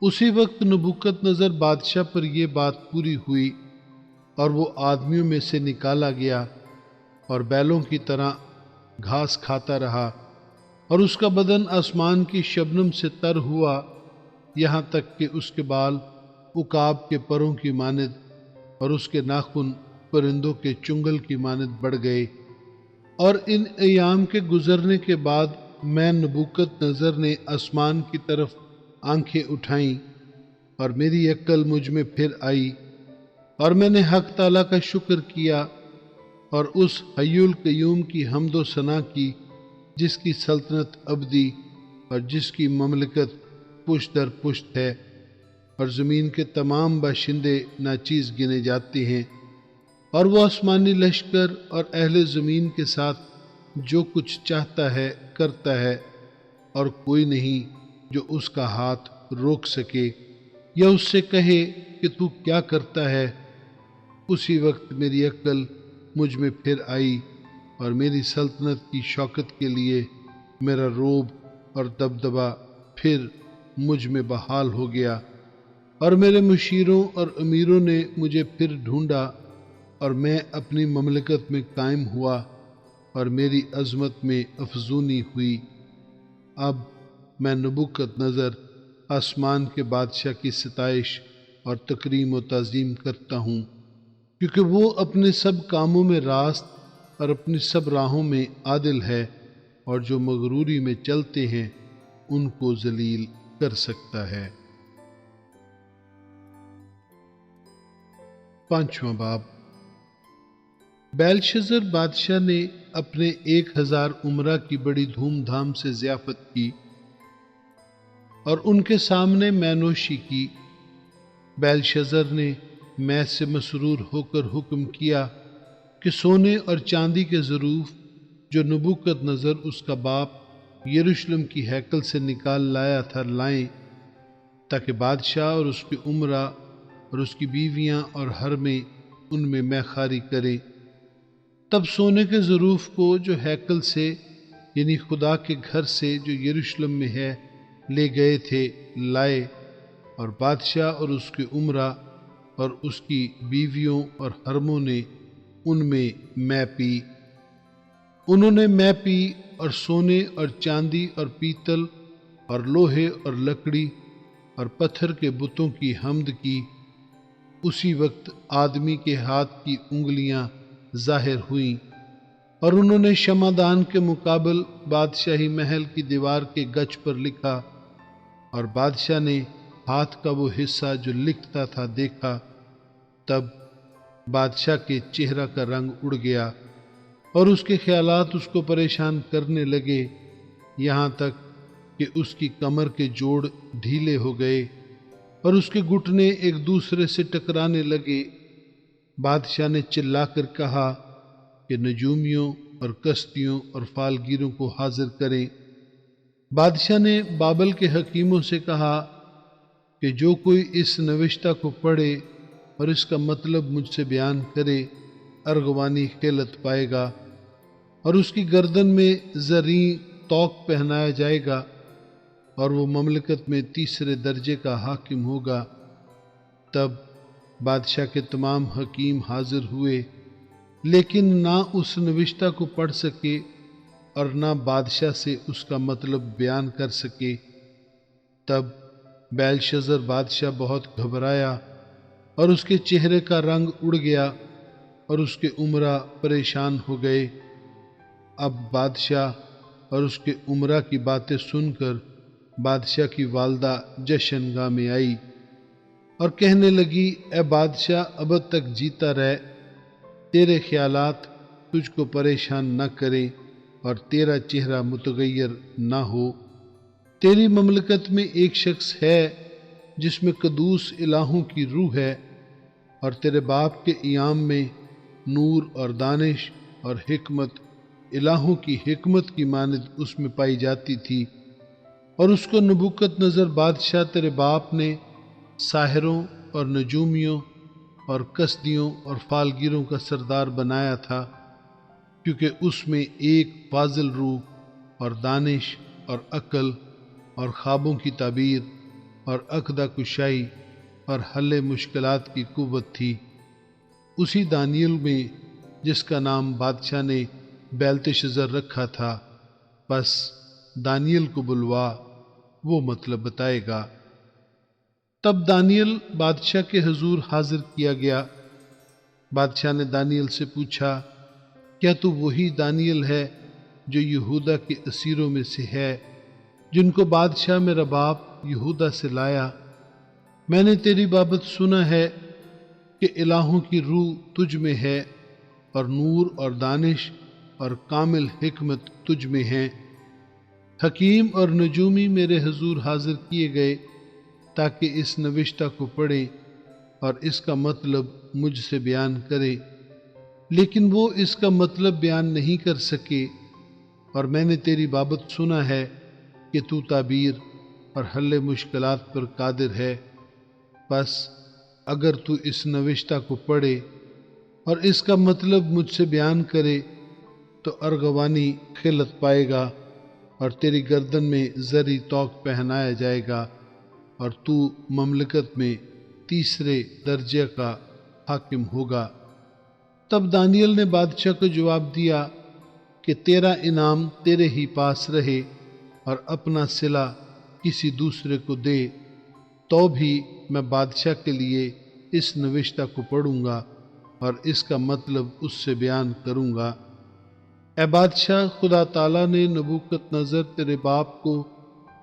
اسی وقت نبوکت نظر بادشاہ پر یہ بات پوری ہوئی، اور وہ آدمیوں میں سے نکالا گیا، اور بیلوں کی طرح گھاس کھاتا رہا، اور اس کا بدن آسمان کی شبنم سے تر ہوا، یہاں تک کہ اس کے بال عقاب کے پروں کی مانند اور اس کے ناخن پرندوں کے چنگل کی مانند بڑھ گئے۔ اور ان ایام کے گزرنے کے بعد میں نبوکت نظر نے آسمان کی طرف آنکھیں اٹھائیں، اور میری عقل مجھ میں پھر آئی، اور میں نے حق تعالیٰ کا شکر کیا، اور اس حی القیوم کی حمد و ثنا کی جس کی سلطنت ابدی اور جس کی مملکت پشت در پشت ہے، اور زمین کے تمام باشندے ناچیز گنے جاتے ہیں، اور وہ آسمانی لشکر اور اہل زمین کے ساتھ جو کچھ چاہتا ہے کرتا ہے، اور کوئی نہیں جو اس کا ہاتھ روک سکے یا اس سے کہے کہ تو کیا کرتا ہے۔ اسی وقت میری عقل مجھ میں پھر آئی، اور میری سلطنت کی شوکت کے لیے میرا روب اور دبدبہ پھر مجھ میں بحال ہو گیا، اور میرے مشیروں اور امیروں نے مجھے پھر ڈھونڈا، اور میں اپنی مملکت میں قائم ہوا، اور میری عظمت میں افزونی ہوئی۔ اب میں نبوکت نظر آسمان کے بادشاہ کی ستائش اور تکریم و تعظیم کرتا ہوں، کیونکہ وہ اپنے سب کاموں میں راست اور اپنی سب راہوں میں عادل ہے، اور جو مغروری میں چلتے ہیں ان کو ذلیل کر سکتا ہے۔ 5واں باب۔ بیلشزر بادشاہ نے اپنے 1000 امراء کی بڑی دھوم دھام سے ضیافت کی، اور ان کے سامنے مے نوشی کی۔ بیلشزر نے مے سے مسرور ہو کر حکم کیا کہ سونے اور چاندی کے ظروف جو نبوکت نظر اس کا باپ یروشلم کی ہیکل سے نکال لایا تھا لائیں، تاکہ بادشاہ اور اس کے امراء اور اس کی بیویاں اور حرمیں ان میں مے خواری کریں۔ تب سونے کے ظروف کو جو ہیکل سے یعنی خدا کے گھر سے جو یروشلم میں ہے لے گئے تھے لائے، اور بادشاہ اور اس کے امراء اور اس کی بیویوں اور حرموں نے ان میں مے پی۔ انہوں نے مے پی اور سونے اور چاندی اور پیتل اور لوہے اور لکڑی اور پتھر کے بتوں کی حمد کی۔ اسی وقت آدمی کے ہاتھ کی انگلیاں ظاہر ہوئیں، اور انہوں نے شمعدان کے مقابل بادشاہی محل کی دیوار کے گچ پر لکھا، اور بادشاہ نے ہاتھ کا وہ حصہ جو لکھتا تھا دیکھا، تب بادشاہ کے چہرہ کا رنگ اڑ گیا اور اس کے خیالات اس کو پریشان کرنے لگے، یہاں تک کہ اس کی کمر کے جوڑ ڈھیلے ہو گئے اور اس کے گھٹنے ایک دوسرے سے ٹکرانے لگے۔ بادشاہ نے چلا کر کہا کہ نجومیوں اور کشتیوں اور فالگیروں کو حاضر کریں۔ بادشاہ نے بابل کے حکیموں سے کہا کہ جو کوئی اس نوشتہ کو پڑھے اور اس کا مطلب مجھ سے بیان کرے، ارغوانی خلعت پائے گا، اور اس کی گردن میں زریں توق پہنایا جائے گا، اور وہ مملکت میں تیسرے درجے کا حاکم ہوگا۔ تب بادشاہ کے تمام حکیم حاضر ہوئے، لیکن نہ اس نوشتہ کو پڑھ سکے اور نہ بادشاہ سے اس کا مطلب بیان کر سکے۔ تب بیلشزر بادشاہ بہت گھبرایا اور اس کے چہرے کا رنگ اڑ گیا اور اس کے امراء پریشان ہو گئے۔ اب بادشاہ اور اس کے امراء کی باتیں سن کر بادشاہ کی والدہ جشن گاہ میں آئی اور کہنے لگی، اے بادشاہ، ابد تک جیتا رہ، تیرے خیالات تجھ کو پریشان نہ کریں اور تیرا چہرہ متغیر نہ ہو۔ تیری مملکت میں ایک شخص ہے جس میں قدوس الہوں کی روح ہے، اور تیرے باپ کے ایام میں نور اور دانش اور حکمت الہوں کی حکمت کی مانند اس میں پائی جاتی تھی، اور اس کو نبوکت نظر بادشاہ تیرے باپ نے ساحروں اور نجومیوں اور کسدیوں اور فالگیروں کا سردار بنایا تھا، کیونکہ اس میں ایک فاضل روح اور دانش اور عقل اور خوابوں کی تعبیر اور عقدہ کشائی اور حل مشکلات کی قوت تھی۔ اسی دانیل میں جس کا نام بادشاہ نے بیلتشزر رکھا تھا، بس دانیل کو بلوا، وہ مطلب بتائے گا۔ تب دانیل بادشاہ کے حضور حاضر کیا گیا۔ بادشاہ نے دانیل سے پوچھا، کیا تو وہی دانیل ہے جو یہودا کے اسیروں میں سے ہے، جن کو بادشاہ میرا باپ یہودا سے لایا؟ میں نے تیری بابت سنا ہے کہ الہوں کی روح تجھ میں ہے، اور نور اور دانش اور کامل حکمت تجھ میں ہیں۔ حکیم اور نجومی میرے حضور حاضر کیے گئے تاکہ اس نوشتہ کو پڑھیں اور اس کا مطلب مجھ سے بیان کریں، لیکن وہ اس کا مطلب بیان نہیں کر سکے۔ اور میں نے تیری بابت سنا ہے کہ تو تعبیر اور حل مشکلات پر قادر ہے، بس اگر تو اس نوشتہ کو پڑھے اور اس کا مطلب مجھ سے بیان کرے تو ارغوانی خلعت پائے گا، اور تیری گردن میں زری توق پہنایا جائے گا، اور تو مملکت میں تیسرے درجے کا حاکم ہوگا۔ تب دانیل نے بادشاہ کو جواب دیا کہ تیرا انعام تیرے ہی پاس رہے، اور اپنا صلہ کسی دوسرے کو دے، تو بھی میں بادشاہ کے لیے اس نوشتہ کو پڑھوں گا اور اس کا مطلب اس سے بیان کروں گا۔ اے بادشاہ، خدا تعالیٰ نے نبوکت نظر تیرے باپ کو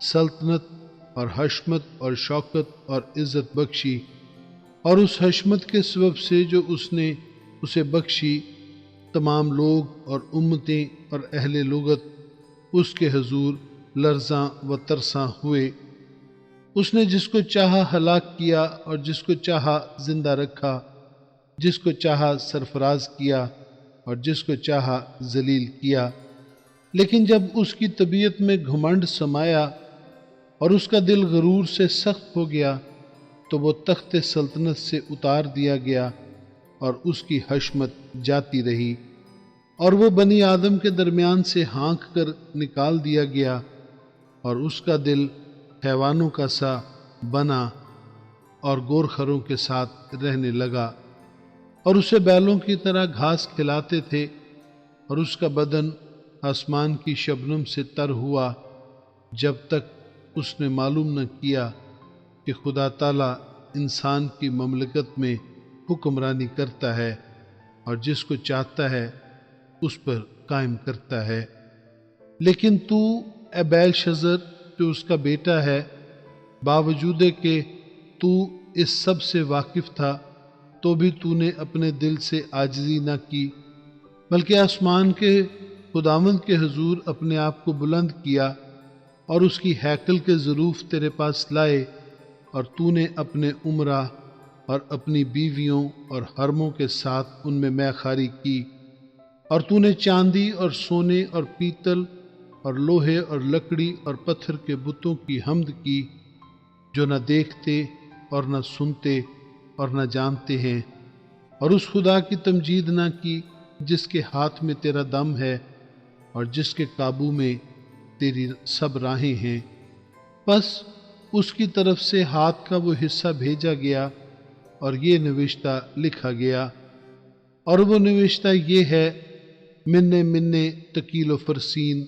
سلطنت اور حشمت اور شوکت اور عزت بخشی، اور اس حشمت کے سبب سے جو اس نے اسے بخشی، تمام لوگ اور امتیں اور اہل لغت اس کے حضور لرزاں و ترساں ہوئے۔ اس نے جس کو چاہا ہلاک کیا اور جس کو چاہا زندہ رکھا، جس کو چاہا سرفراز کیا اور جس کو چاہا ذلیل کیا۔ لیکن جب اس کی طبیعت میں گھمنڈ سمایا اور اس کا دل غرور سے سخت ہو گیا، تو وہ تخت سلطنت سے اتار دیا گیا اور اس کی حشمت جاتی رہی، اور وہ بنی آدم کے درمیان سے ہانک کر نکال دیا گیا، اور اس کا دل حیوانوں کا سا بنا اور گورخروں کے ساتھ رہنے لگا، اور اسے بیلوں کی طرح گھاس کھلاتے تھے، اور اس کا بدن آسمان کی شبنم سے تر ہوا، جب تک اس نے معلوم نہ کیا کہ خدا تعالیٰ انسان کی مملکت میں حکمرانی کرتا ہے، اور جس کو چاہتا ہے اس پر قائم کرتا ہے۔ لیکن تو اے بیلشزر جو اس کا بیٹا ہے، باوجود کہ تو اس سب سے واقف تھا تو بھی تو نے اپنے دل سے عاجزی نہ کی، بلکہ آسمان کے خداوند کے حضور اپنے آپ کو بلند کیا اور اس کی ہیکل کے ظروف تیرے پاس لائے، اور تو نے اپنے امرا اور اپنی بیویوں اور حرموں کے ساتھ ان میں مے خواری کی، اور تو نے چاندی اور سونے اور پیتل اور لوہے اور لکڑی اور پتھر کے بتوں کی حمد کی، جو نہ دیکھتے اور نہ سنتے اور نہ جانتے ہیں، اور اس خدا کی تمجید نہ کی جس کے ہاتھ میں تیرا دم ہے اور جس کے قابو میں تیری سب راہیں ہیں۔ پس اس کی طرف سے ہاتھ کا وہ حصہ بھیجا گیا اور یہ نوشتہ لکھا گیا، اور وہ نوشتہ یہ ہے، منے منے تکیل و فرسین،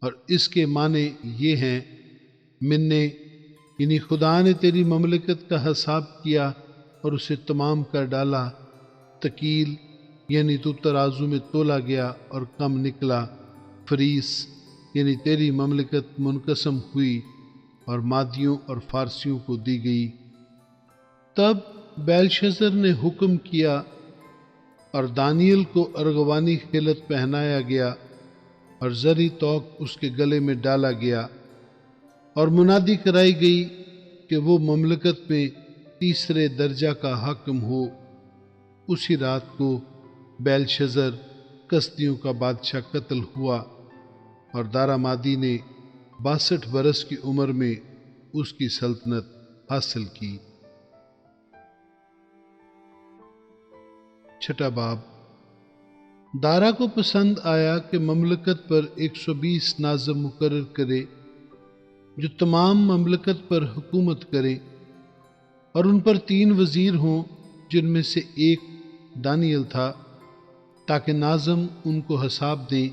اور اس کے معنی یہ ہیں، منے یعنی خدا نے تیری مملکت کا حساب کیا اور اسے تمام کر ڈالا، تکیل یعنی تو ترازو میں تولا گیا اور کم نکلا، فریس یعنی تیری مملکت منقسم ہوئی اور مادیوں اور فارسیوں کو دی گئی۔ تب بیلشزر نے حکم کیا اور دانیل کو ارغوانی خلعت پہنایا گیا اور زری توق اس کے گلے میں ڈالا گیا، اور منادی کرائی گئی کہ وہ مملکت میں تیسرے درجہ کا حاکم ہو۔ اسی رات کو بیلشزر کسدیوں کا بادشاہ قتل ہوا، اور دارامادی نے 62 برس کی عمر میں اس کی سلطنت حاصل کی۔ چھٹا باب۔ دارا کو پسند آیا کہ مملکت پر 120 ناظم مقرر کرے جو تمام مملکت پر حکومت کریں، اور ان پر 3 وزیر ہوں جن میں سے ایک دانیل تھا، تاکہ ناظم ان کو حساب دیں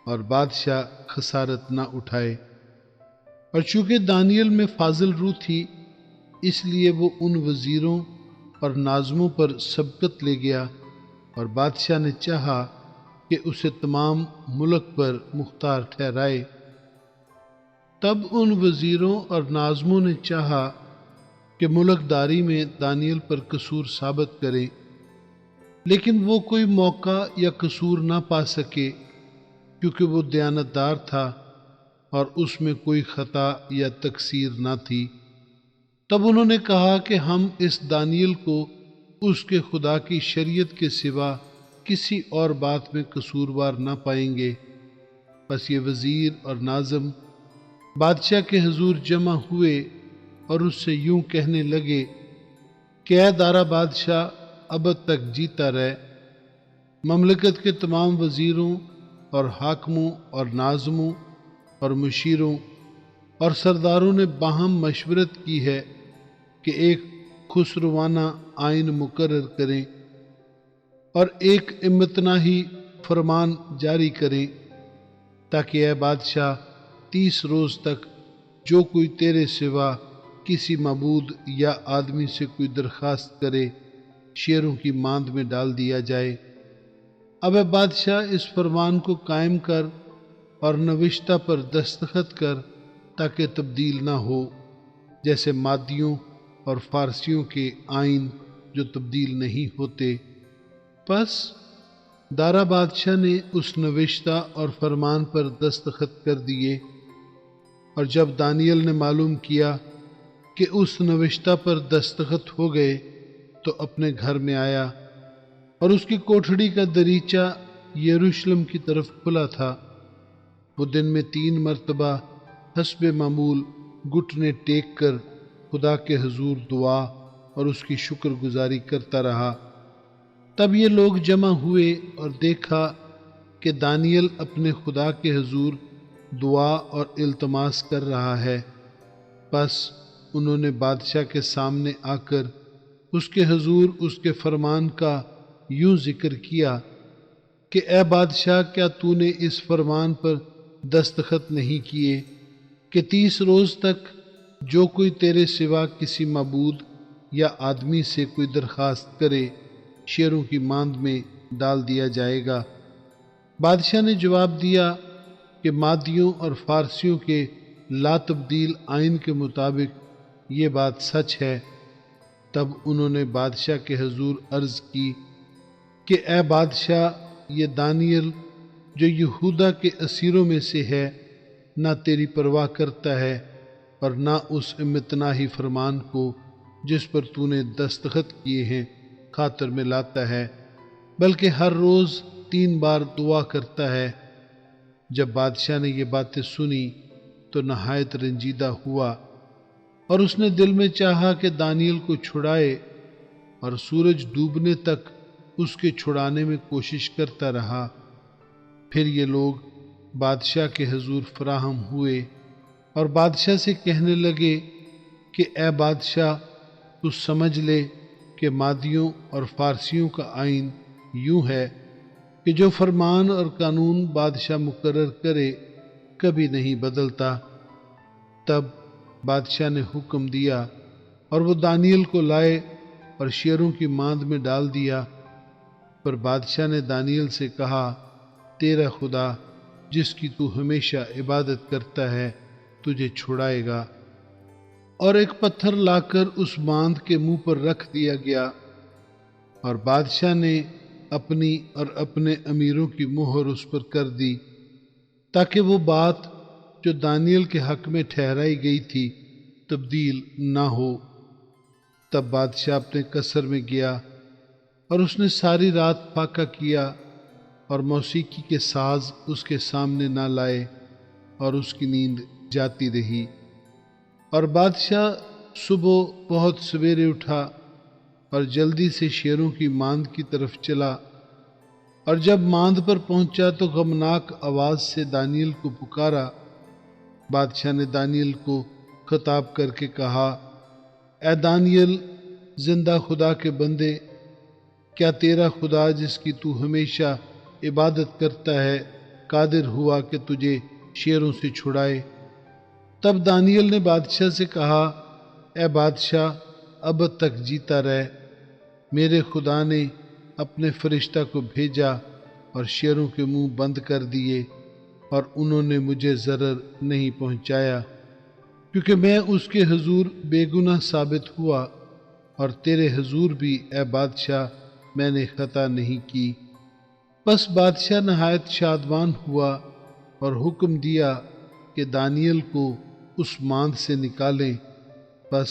اور بادشاہ خسارت نہ اٹھائے۔ اور چونکہ دانیل میں فاضل روح تھی، اس لیے وہ ان وزیروں اور ناظموں پر سبقت لے گیا، اور بادشاہ نے چاہا کہ اسے تمام ملک پر مختار ٹھہرائے۔ تب ان وزیروں اور ناظموں نے چاہا کہ ملک داری میں دانیل پر قصور ثابت کریں، لیکن وہ کوئی موقع یا قصور نہ پا سکے، کیونکہ وہ دیانتدار تھا اور اس میں کوئی خطا یا تقصیر نہ تھی۔ تب انہوں نے کہا کہ ہم اس دانیل کو اس کے خدا کی شریعت کے سوا کسی اور بات میں قصوروار نہ پائیں گے۔ بس یہ وزیر اور ناظم بادشاہ کے حضور جمع ہوئے اور اس سے یوں کہنے لگے کہ اے دارا بادشاہ، ابد تک جیتا رہے۔ مملکت کے تمام وزیروں اور حاکموں اور ناظموں اور مشیروں اور سرداروں نے باہم مشورت کی ہے کہ ایک خسروانہ آئین مقرر کریں اور ایک امتناہی فرمان جاری کریں، تاکہ اے بادشاہ 30 روز تک جو کوئی تیرے سوا کسی معبود یا آدمی سے کوئی درخواست کرے، شیروں کی ماند میں ڈال دیا جائے۔ اب اے بادشاہ اس فرمان کو قائم کر اور نوشتہ پر دستخط کر، تاکہ تبدیل نہ ہو، جیسے مادیوں اور فارسیوں کے آئین جو تبدیل نہیں ہوتے۔ پس دارا بادشاہ نے اس نوشتہ اور فرمان پر دستخط کر دیے، اور جب دانیل نے معلوم کیا کہ اس نوشتہ پر دستخط ہو گئے تو اپنے گھر میں آیا، اور اس کی کوٹھڑی کا دریچہ یروشلم کی طرف کھلا تھا۔ وہ دن میں 3 مرتبہ حسب معمول گھٹنے ٹیک کر خدا کے حضور دعا اور اس کی شکر گزاری کرتا رہا۔ تب یہ لوگ جمع ہوئے اور دیکھا کہ دانیل اپنے خدا کے حضور دعا اور التماس کر رہا ہے۔ پس انہوں نے بادشاہ کے سامنے آ کر اس کے حضور اس کے فرمان کا یوں ذکر کیا کہ اے بادشاہ، کیا تو نے اس فرمان پر دستخط نہیں کیے کہ 30 روز تک جو کوئی تیرے سوا کسی معبود یا آدمی سے کوئی درخواست کرے، شیروں کی ماند میں ڈال دیا جائے گا، بادشاہ نے جواب دیا کہ مادیوں اور فارسیوں کے لا تبدیل آئین کے مطابق یہ بات سچ ہے۔ تب انہوں نے بادشاہ کے حضور عرض کی کہ اے بادشاہ، یہ دانیل جو یہودا کے اسیروں میں سے ہے، نہ تیری پرواہ کرتا ہے اور نہ اس امتناہی فرمان کو جس پر تو نے دستخط کیے ہیں خاطر میں لاتا ہے، بلکہ ہر روز 3 بار دعا کرتا ہے۔ جب بادشاہ نے یہ باتیں سنی تو نہایت رنجیدہ ہوا، اور اس نے دل میں چاہا کہ دانیل کو چھڑائے، اور سورج ڈوبنے تک اس کے چھڑانے میں کوشش کرتا رہا۔ پھر یہ لوگ بادشاہ کے حضور فراہم ہوئے اور بادشاہ سے کہنے لگے کہ اے بادشاہ، تو سمجھ لے کہ مادیوں اور فارسیوں کا آئین یوں ہے کہ جو فرمان اور قانون بادشاہ مقرر کرے کبھی نہیں بدلتا۔ تب بادشاہ نے حکم دیا اور وہ دانیل کو لائے اور شیروں کی ماند میں ڈال دیا۔ پر بادشاہ نے دانیل سے کہا، تیرا خدا جس کی تو ہمیشہ عبادت کرتا ہے تجھے چھڑائے گا۔ اور ایک پتھر لا کر اس ماند کے منہ پر رکھ دیا گیا، اور بادشاہ نے اپنی اور اپنے امیروں کی مہر اس پر کر دی، تاکہ وہ بات جو دانیل کے حق میں ٹھہرائی گئی تھی تبدیل نہ ہو۔ تب بادشاہ اپنے قصر میں گیا، اور اس نے ساری رات فاقہ کیا، اور موسیقی کے ساز اس کے سامنے نہ لائے، اور اس کی نیند جاتی رہی۔ اور بادشاہ صبح بہت سویرے اٹھا اور جلدی سے شیروں کی ماند کی طرف چلا، اور جب ماند پر پہنچا تو غمناک آواز سے دانیل کو پکارا۔ بادشاہ نے دانیل کو خطاب کر کے کہا، اے دانیل، زندہ خدا کے بندے، کیا تیرا خدا جس کی تو ہمیشہ عبادت کرتا ہے قادر ہوا کہ تجھے شیروں سے چھڑائے؟ تب دانیل نے بادشاہ سے کہا، اے بادشاہ، ابد تک جیتا رہ۔ میرے خدا نے اپنے فرشتہ کو بھیجا اور شیروں کے منہ بند کر دیے، اور انہوں نے مجھے ضرر نہیں پہنچایا، کیونکہ میں اس کے حضور بے گناہ ثابت ہوا، اور تیرے حضور بھی اے بادشاہ میں نے خطا نہیں کی۔ بس بادشاہ نہایت شادمان ہوا اور حکم دیا کہ دانیل کو اس ماند سے نکالیں۔ بس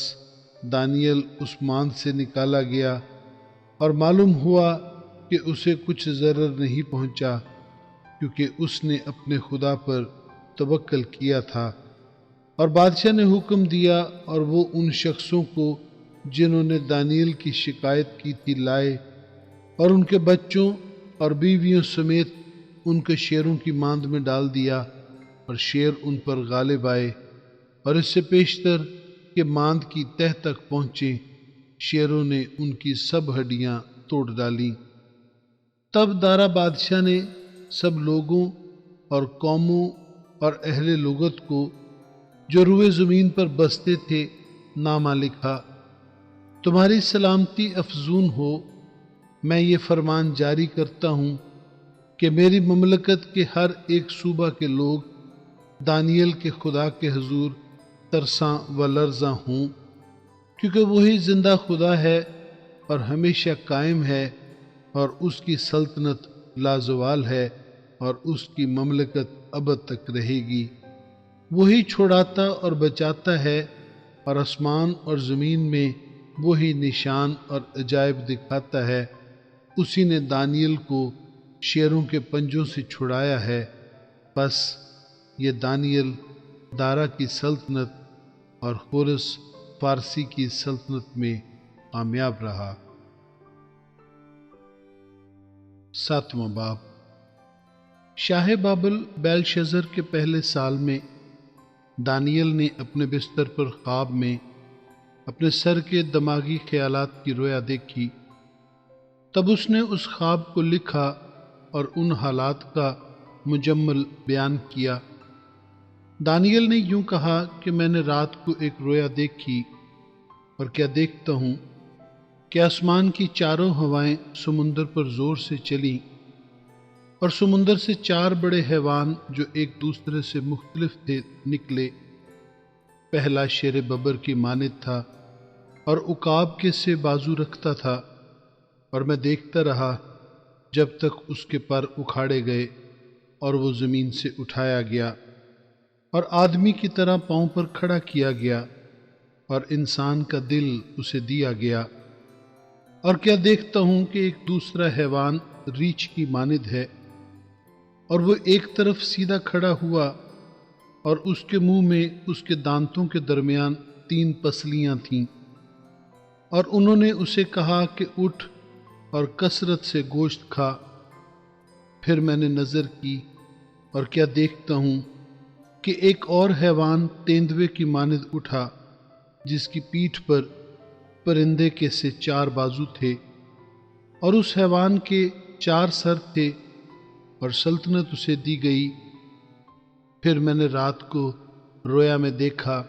دانیل اس ماند سے نکالا گیا، اور معلوم ہوا کہ اسے کچھ ضرر نہیں پہنچا، کیونکہ اس نے اپنے خدا پر توکل کیا تھا۔ اور بادشاہ نے حکم دیا اور وہ ان شخصوں کو جنہوں نے دانیل کی شکایت کی تھی لائے، اور ان کے بچوں اور بیویوں سمیت ان کے شیروں کی ماند میں ڈال دیا، اور شیر ان پر غالب آئے، اور اس سے پیشتر کہ ماند کی تہ تک پہنچے، شیروں نے ان کی سب ہڈیاں توڑ ڈالیں۔ تب دارا بادشاہ نے سب لوگوں اور قوموں اور اہل لغت کو جو روئے زمین پر بستے تھے نامہ لکھا، تمہاری سلامتی افزون ہو۔ میں یہ فرمان جاری کرتا ہوں کہ میری مملکت کے ہر ایک صوبہ کے لوگ دانیل کے خدا کے حضور ترساں و لرزاں ہوں، کیونکہ وہی زندہ خدا ہے اور ہمیشہ قائم ہے، اور اس کی سلطنت لازوال ہے، اور اس کی مملکت ابد تک رہے گی۔ وہی چھڑاتا اور بچاتا ہے، اور آسمان اور زمین میں وہی نشان اور عجائب دکھاتا ہے۔ اسی نے دانیل کو شیروں کے پنجوں سے چھڑایا ہے۔ بس یہ دانیل دارا کی سلطنت اور خورس فارسی کی سلطنت میں کامیاب رہا۔ 7واں باب۔ شاہ بابل بیلشزر کے پہلے سال میں دانیل نے اپنے بستر پر خواب میں اپنے سر کے دماغی خیالات کی رویا دیکھی۔ تب اس نے اس خواب کو لکھا اور ان حالات کا مجمل بیان کیا۔ دانیل نے یوں کہا کہ میں نے رات کو ایک رویا دیکھی، اور کیا دیکھتا ہوں کہ آسمان کی چاروں ہوائیں سمندر پر زور سے چلیں، اور سمندر سے 4 بڑے حیوان جو ایک دوسرے سے مختلف تھے نکلے۔ پہلا شیر ببر کی مانند تھا اور عقاب کے سے بازو رکھتا تھا، اور میں دیکھتا رہا جب تک اس کے پر اکھاڑے گئے اور وہ زمین سے اٹھایا گیا اور آدمی کی طرح پاؤں پر کھڑا کیا گیا، اور انسان کا دل اسے دیا گیا۔ اور کیا دیکھتا ہوں کہ ایک دوسرا حیوان ریچھ کی مانند ہے، اور وہ ایک طرف سیدھا کھڑا ہوا، اور اس کے منہ میں اس کے دانتوں کے درمیان 3 پسلیاں تھیں، اور انہوں نے اسے کہا کہ اٹھ اور کثرت سے گوشت کھا۔ پھر میں نے نظر کی اور کیا دیکھتا ہوں کہ ایک اور حیوان تیندوے کی مانند اٹھا، جس کی پیٹھ پر پرندے کے سے 4 بازو تھے، اور اس حیوان کے 4 سر تھے، اور سلطنت اسے دی گئی۔ پھر میں نے رات کو رویا میں دیکھا،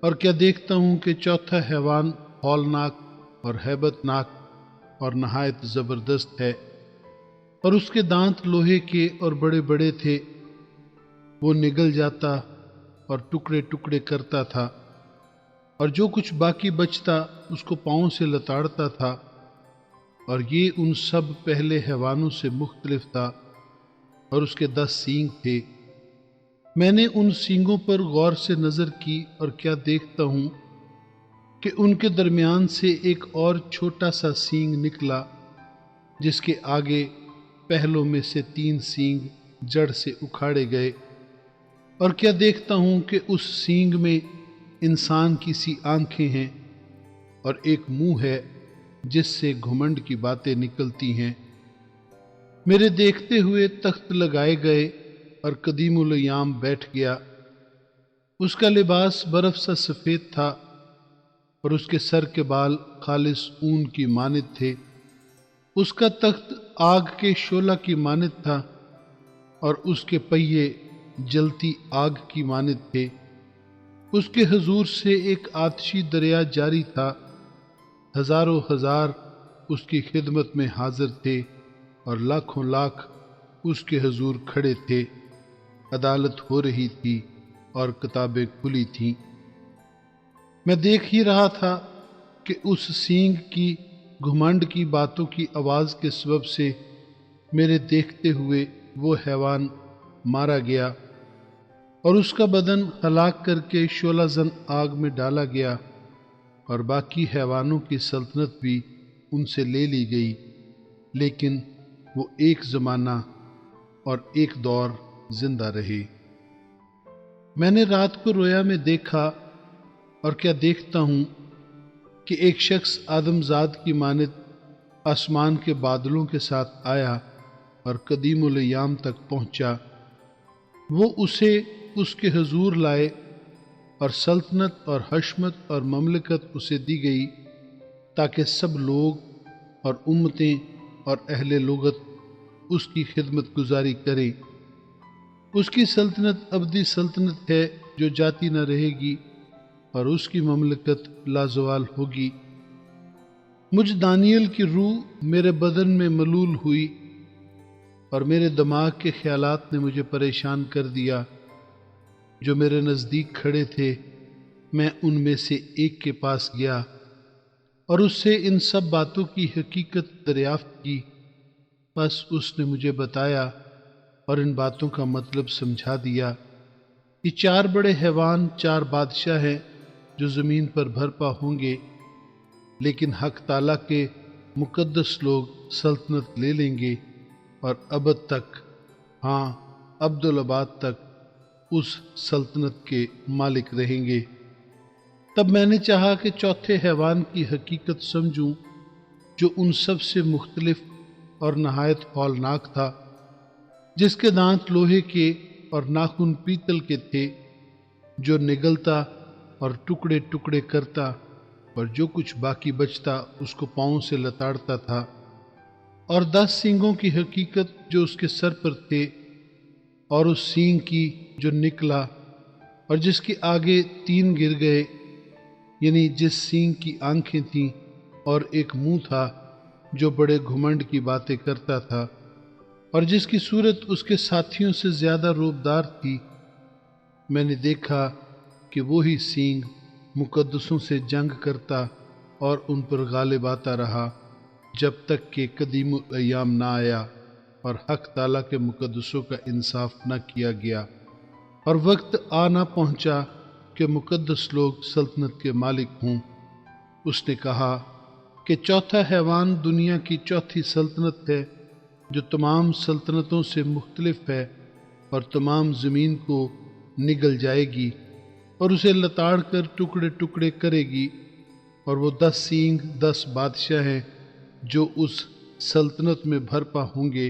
اور کیا دیکھتا ہوں کہ چوتھا حیوان ہولناک اور ہیبت ناک اور نہایت زبردست ہے، اور اس کے دانت لوہے کے اور بڑے بڑے تھے۔ وہ نگل جاتا اور ٹکڑے ٹکڑے کرتا تھا، اور جو کچھ باقی بچتا اس کو پاؤں سے لتاڑتا تھا، اور یہ ان سب پہلے حیوانوں سے مختلف تھا، اور اس کے 10 سینگ تھے۔ میں نے ان سینگوں پر غور سے نظر کی، اور کیا دیکھتا ہوں کہ ان کے درمیان سے ایک اور چھوٹا سا سینگ نکلا، جس کے آگے پہلوں میں سے 3 سینگ جڑ سے اکھاڑے گئے۔ اور کیا دیکھتا ہوں کہ اس سینگ میں انسان کی سی آنکھیں ہیں، اور ایک منہ ہے جس سے گھمنڈ کی باتیں نکلتی ہیں۔ میرے دیکھتے ہوئے تخت لگائے گئے، اور قدیم الایام بیٹھ گیا۔ اس کا لباس برف سا سفید تھا، اور اس کے سر کے بال خالص اون کی مانند تھے۔ اس کا تخت آگ کے شعلہ کی مانند تھا، اور اس کے پہیے جلتی آگ کی مانند تھے۔ اس کے حضور سے ایک آتشی دریا جاری تھا، ہزاروں ہزار اس کی خدمت میں حاضر تھے، اور لاکھوں لاکھ اس کے حضور کھڑے تھے۔ عدالت ہو رہی تھی اور کتابیں کھلی تھیں۔ میں دیکھ ہی رہا تھا کہ اس سینگ کی گھمنڈ کی باتوں کی آواز کے سبب سے میرے دیکھتے ہوئے وہ حیوان مارا گیا، اور اس کا بدن ہلاک کر کے شعلہ زن آگ میں ڈالا گیا، اور باقی حیوانوں کی سلطنت بھی ان سے لے لی گئی، لیکن وہ ایک زمانہ اور ایک دور زندہ رہے۔ میں نے رات کو رویا میں دیکھا، اور کیا دیکھتا ہوں کہ ایک شخص آدم زاد کی مانند آسمان کے بادلوں کے ساتھ آیا اور قدیم الایام تک پہنچا۔ وہ اسے اس کے حضور لائے، اور سلطنت اور حشمت اور مملکت اسے دی گئی، تاکہ سب لوگ اور امتیں اور اہل لغت اس کی خدمت گزاری کریں۔ اس کی سلطنت ابدی سلطنت ہے جو جاتی نہ رہے گی، اور اس کی مملکت لازوال ہوگی۔ مجھ دانیل کی روح میرے بدن میں ملول ہوئی، اور میرے دماغ کے خیالات نے مجھے پریشان کر دیا۔ جو میرے نزدیک کھڑے تھے، میں ان میں سے ایک کے پاس گیا، اور اس سے ان سب باتوں کی حقیقت دریافت کی۔ بس اس نے مجھے بتایا اور ان باتوں کا مطلب سمجھا دیا۔ یہ 4 بڑے حیوان 4 بادشاہ ہیں جو زمین پر برپا ہوں گے، لیکن حق تعالیٰ کے مقدس لوگ سلطنت لے لیں گے، اور ابد تک، ہاں ابدالآباد تک اس سلطنت کے مالک رہیں گے۔ تب میں نے چاہا کہ چوتھے حیوان کی حقیقت سمجھوں، جو ان سب سے مختلف اور نہایت ہولناک تھا، جس کے دانت لوہے کے اور ناخن پیتل کے تھے، جو نگلتا اور ٹکڑے ٹکڑے کرتا، اور جو کچھ باقی بچتا اس کو پاؤں سے لتاڑتا تھا، اور 10 سینگوں کی حقیقت جو اس کے سر پر تھے، اور اس سینگ کی جو نکلا اور جس کے آگے 3 گر گئے، یعنی جس سینگ کی آنکھیں تھیں اور ایک منہ تھا جو بڑے گھمنڈ کی باتیں کرتا تھا، اور جس کی صورت اس کے ساتھیوں سے زیادہ روبدار تھی، میں نے دیکھا کہ وہی سینگ مقدسوں سے جنگ کرتا اور ان پر غالب آتا رہا جب تک کہ قدیم الایام نہ آیا اور حق تعالیٰ کے مقدسوں کا انصاف نہ کیا گیا، اور وقت آ نہ پہنچا کہ مقدس لوگ سلطنت کے مالک ہوں۔ اس نے کہا کہ چوتھا حیوان دنیا کی چوتھی سلطنت ہے، جو تمام سلطنتوں سے مختلف ہے اور تمام زمین کو نگل جائے گی اور اسے لتاڑ کر ٹکڑے ٹکڑے کرے گی، اور وہ 10 سینگ 10 بادشاہ ہیں جو اس سلطنت میں بھرپا ہوں گے،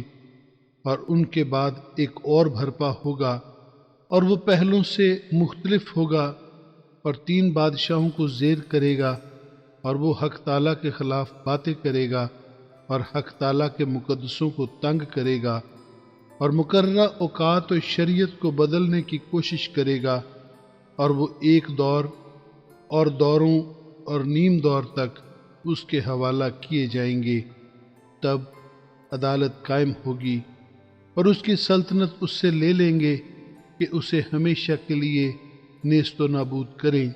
اور ان کے بعد ایک اور بھرپا ہوگا اور وہ پہلوں سے مختلف ہوگا اور 3 بادشاہوں کو زیر کرے گا، اور وہ حق تعالیٰ کے خلاف باتیں کرے گا اور حق تعالیٰ کے مقدسوں کو تنگ کرے گا اور مقررہ اوقات و شریعت کو بدلنے کی کوشش کرے گا، اور وہ ایک دور اور دوروں اور نیم دور تک اس کے حوالہ کیے جائیں گے۔ تب عدالت قائم ہوگی اور اس کی سلطنت اس سے لے لیں گے کہ اسے ہمیشہ کے لیے نیست و نابود کریں،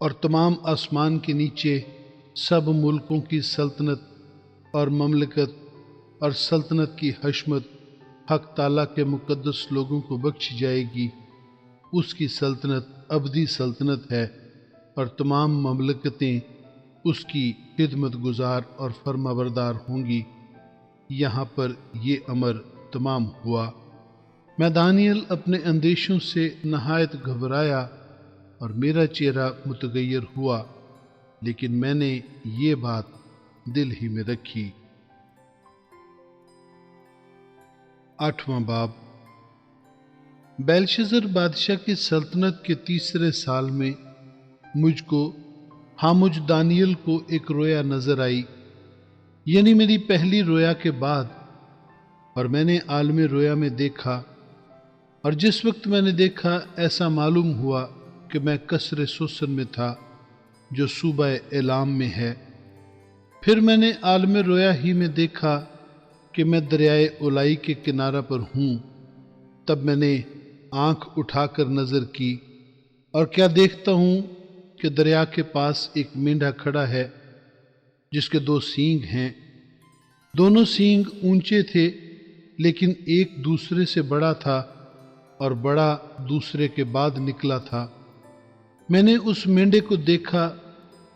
اور تمام آسمان کے نیچے سب ملکوں کی سلطنت اور مملکت اور سلطنت کی حشمت حق تعالیٰ کے مقدس لوگوں کو بخشی جائے گی۔ اس کی سلطنت ابدی سلطنت ہے اور تمام مملکتیں اس کی خدمت گزار اور فرما بردار ہوں گی۔ یہاں پر یہ امر تمام ہوا۔ میں دانیل اپنے اندیشوں سے نہایت گھبرایا اور میرا چہرہ متغیر ہوا، لیکن میں نے یہ بات دل ہی میں رکھی۔ 8واں باب۔ بیلشزر بادشاہ کی سلطنت کے 3 سال میں مجھ دانیل کو ایک رویا نظر آئی، یعنی میری پہلی رویا کے بعد، اور میں نے عالم رویا میں دیکھا، اور جس وقت میں نے دیکھا ایسا معلوم ہوا کہ میں قصر سوسن میں تھا جو صوبہ ایلام میں ہے۔ پھر میں نے عالم رویا ہی میں دیکھا کہ میں دریائے اولائی کے کنارہ پر ہوں۔ تب میں نے آنکھ اٹھا کر نظر کی، اور کیا دیکھتا ہوں کہ دریا کے پاس ایک مینڈھا کھڑا ہے جس کے 2 سینگ ہیں۔ دونوں سینگ اونچے تھے، لیکن ایک دوسرے سے بڑا تھا اور بڑا دوسرے کے بعد نکلا تھا۔ میں نے اس مینڈے کو دیکھا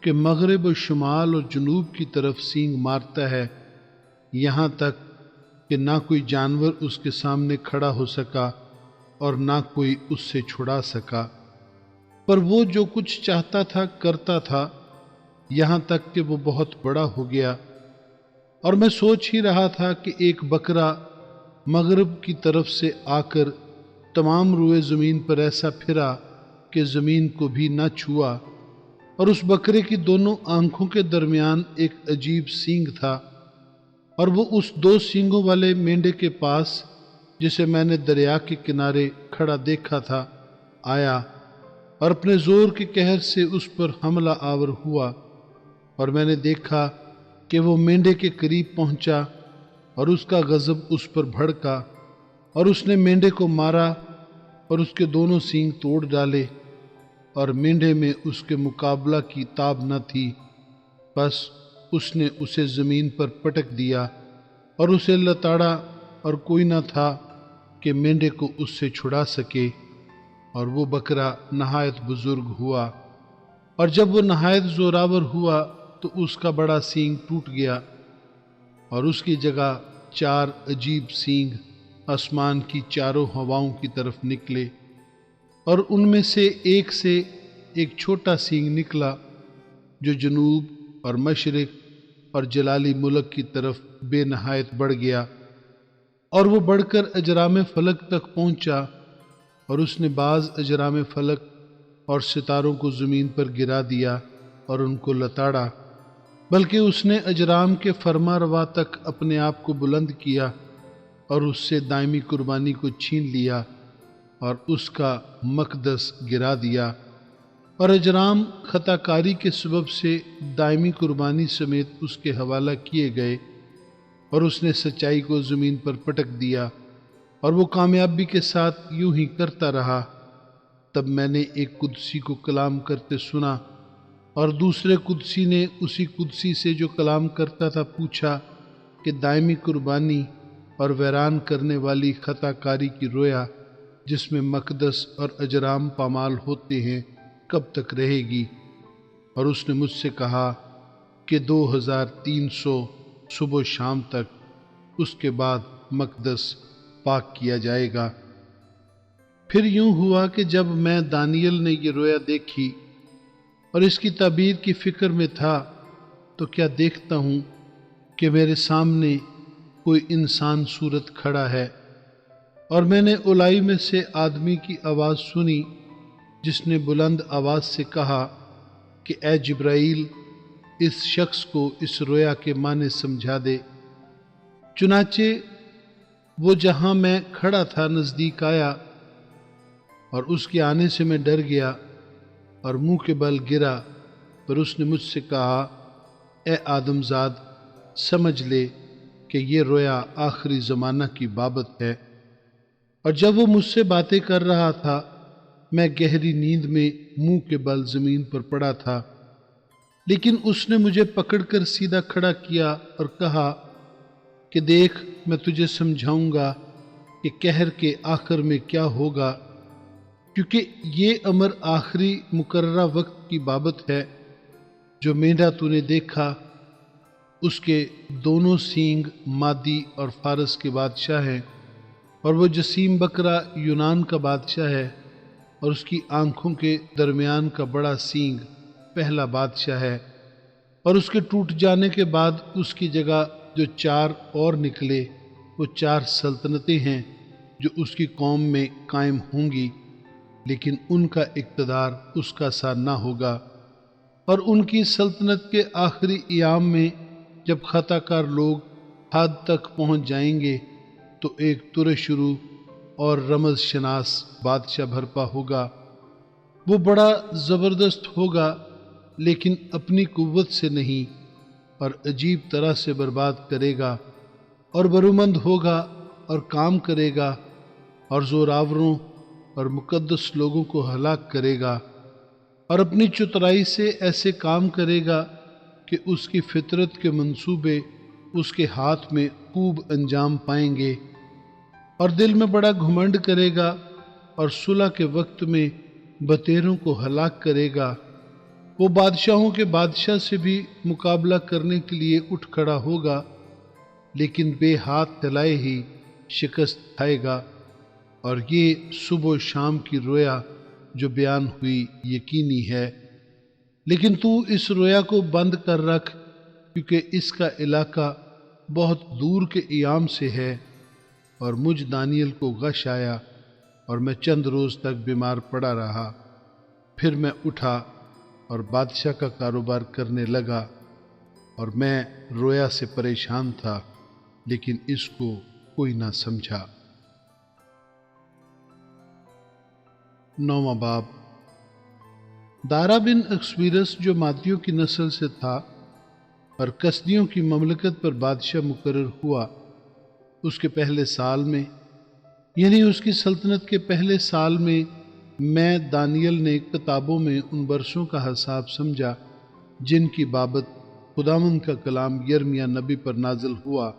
کہ مغرب و شمال اور جنوب کی طرف سینگ مارتا ہے، یہاں تک کہ نہ کوئی جانور اس کے سامنے کھڑا ہو سکا اور نہ کوئی اس سے چھڑا سکا، پر وہ جو کچھ چاہتا تھا کرتا تھا، یہاں تک کہ وہ بہت بڑا ہو گیا۔ اور میں سوچ ہی رہا تھا کہ ایک بکرا مغرب کی طرف سے آ کر تمام روئے زمین پر ایسا پھرا کہ زمین کو بھی نہ چھوا، اور اس بکرے کی دونوں آنکھوں کے درمیان ایک عجیب سینگ تھا، اور وہ اس 2 سینگوں والے مینڈے کے پاس جسے میں نے دریا کے کنارے کھڑا دیکھا تھا آیا، اور اپنے زور کے قہر سے اس پر حملہ آور ہوا، اور میں نے دیکھا کہ وہ مینڈے کے قریب پہنچا اور اس کا غضب اس پر بھڑکا، اور اس نے مینڈے کو مارا اور اس کے دونوں سینگ توڑ ڈالے، اور مینڈے میں اس کے مقابلہ کی تاب نہ تھی۔ بس اس نے اسے زمین پر پٹک دیا اور اسے لتاڑا، اور کوئی نہ تھا کہ مینڈے کو اس سے چھڑا سکے، اور وہ بکرا نہایت بزرگ ہوا، اور جب وہ نہایت زوراور ہوا تو اس کا بڑا سینگ ٹوٹ گیا، اور اس کی جگہ 4 عجیب سینگ آسمان کی چاروں ہواؤں کی طرف نکلے، اور ان میں سے ایک چھوٹا سینگ نکلا جو جنوب اور مشرق اور جلالی ملک کی طرف بے نہایت بڑھ گیا، اور وہ بڑھ کر اجرام فلک تک پہنچا، اور اس نے بعض اجرام فلک اور ستاروں کو زمین پر گرا دیا اور ان کو لتاڑا، بلکہ اس نے اجرام کے فرما روا تک اپنے آپ کو بلند کیا اور اس سے دائمی قربانی کو چھین لیا اور اس کا مقدس گرا دیا، اور اجرام خطا کاری کے سبب سے دائمی قربانی سمیت اس کے حوالہ کیے گئے، اور اس نے سچائی کو زمین پر پٹک دیا اور وہ کامیابی کے ساتھ یوں ہی کرتا رہا۔ تب میں نے ایک قدسی کو کلام کرتے سنا اور دوسرے قدسی نے اسی قدسی سے جو کلام کرتا تھا پوچھا کہ دائمی قربانی اور ویران کرنے والی خطا کاری کی رویا جس میں مقدس اور اجرام پامال ہوتے ہیں کب تک رہے گی؟ اور اس نے مجھ سے کہا کہ 2300 صبح و شام تک، اس کے بعد مقدس پاک کیا جائے گا۔ پھر یوں ہوا کہ جب میں دانیل نے یہ رویا دیکھی اور اس کی تعبیر کی فکر میں تھا تو کیا دیکھتا ہوں کہ میرے سامنے کوئی انسان صورت کھڑا ہے، اور میں نے الائی میں سے آدمی کی آواز سنی جس نے بلند آواز سے کہا کہ اے جبرائیل، اس شخص کو اس رویا کے معنی سمجھا دے۔ چنانچہ وہ جہاں میں کھڑا تھا نزدیک آیا، اور اس کے آنے سے میں ڈر گیا اور منہ کے بل گرا، پر اس نے مجھ سے کہا اے آدم زاد، سمجھ لے کہ یہ رویا آخری زمانہ کی بابت ہے۔ اور جب وہ مجھ سے باتیں کر رہا تھا میں گہری نیند میں منہ کے بل زمین پر پڑا تھا، لیکن اس نے مجھے پکڑ کر سیدھا کھڑا کیا اور کہا کہ دیکھ، میں تجھے سمجھاؤں گا کہ قہر کے آخر میں کیا ہوگا، کیونکہ یہ امر آخری مقررہ وقت کی بابت ہے۔ جو مینڈا تو نے دیکھا اس کے دونوں سینگ مادی اور فارس کے بادشاہ ہیں، اور وہ جسیم بکرا یونان کا بادشاہ ہے، اور اس کی آنکھوں کے درمیان کا بڑا سینگ پہلا بادشاہ ہے، اور اس کے ٹوٹ جانے کے بعد اس کی جگہ جو 4 اور نکلے وہ 4 سلطنتیں ہیں جو اس کی قوم میں قائم ہوں گی، لیکن ان کا اقتدار اس کا سا نہ ہوگا۔ اور ان کی سلطنت کے آخری ایام میں جب خطا کار لوگ حد تک پہنچ جائیں گے تو ایک ترش رو اور رمز شناس بادشاہ بھرپا ہوگا۔ وہ بڑا زبردست ہوگا لیکن اپنی قوت سے نہیں، اور عجیب طرح سے برباد کرے گا، اور برومند ہوگا اور کام کرے گا، اور زوراوروں اور مقدس لوگوں کو ہلاک کرے گا، اور اپنی چترائی سے ایسے کام کرے گا کہ اس کی فطرت کے منصوبے اس کے ہاتھ میں خوب انجام پائیں گے، اور دل میں بڑا گھمنڈ کرے گا، اور صلح کے وقت میں بتیروں کو ہلاک کرے گا۔ وہ بادشاہوں کے بادشاہ سے بھی مقابلہ کرنے کے لیے اٹھ کھڑا ہوگا، لیکن بے ہاتھ ہلائے ہی شکست کھائے گا۔ اور یہ صبح و شام کی رویا جو بیان ہوئی یقینی ہے، لیکن تو اس رویا کو بند کر رکھ، کیونکہ اس کا علاقہ بہت دور کے ایام سے ہے۔ اور مجھ دانیل کو غش آیا اور میں چند روز تک بیمار پڑا رہا۔ پھر میں اٹھا اور بادشاہ کا کاروبار کرنے لگا، اور میں رویا سے پریشان تھا لیکن اس کو کوئی نہ سمجھا۔ 9واں باب۔ دارا بن اکسویرس جو مادیوں کی نسل سے تھا اور کسدیوں کی مملکت پر بادشاہ مقرر ہوا، اس کے پہلے سال میں، یعنی اس کی سلطنت کے پہلے سال میں دانیل نے کتابوں میں ان برسوں کا حساب سمجھا جن کی بابت خداوند کا کلام یرمیہ نبی پر نازل ہوا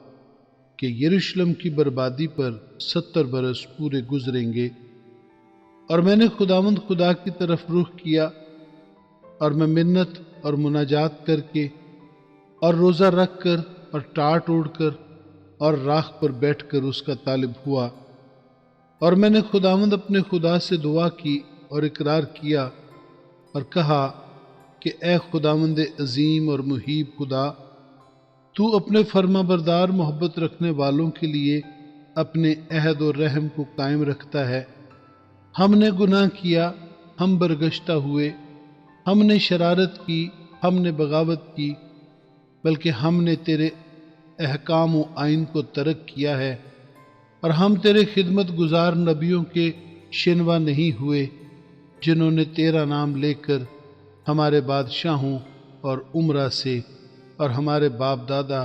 کہ یروشلم کی بربادی پر 70 برس پورے گزریں گے۔ اور میں نے خداوند خدا کی طرف رخ کیا، اور میں منت اور مناجات کر کے اور روزہ رکھ کر اور ٹاٹ اوڑھ کر اور راکھ پر بیٹھ کر اس کا طالب ہوا، اور میں نے خداوند اپنے خدا سے دعا کی اور اقرار کیا اور کہا کہ اے خداوند عظیم اور محیب خدا، تو اپنے فرما بردار محبت رکھنے والوں کے لیے اپنے عہد و رحم کو قائم رکھتا ہے۔ ہم نے گناہ کیا، ہم برگشتہ ہوئے، ہم نے شرارت کی، ہم نے بغاوت کی، بلکہ ہم نے تیرے احکام و آئین کو ترک کیا ہے، اور ہم تیرے خدمت گزار نبیوں کے شنوا نہیں ہوئے جنہوں نے تیرا نام لے کر ہمارے بادشاہوں اور عمرہ سے اور ہمارے باپ دادا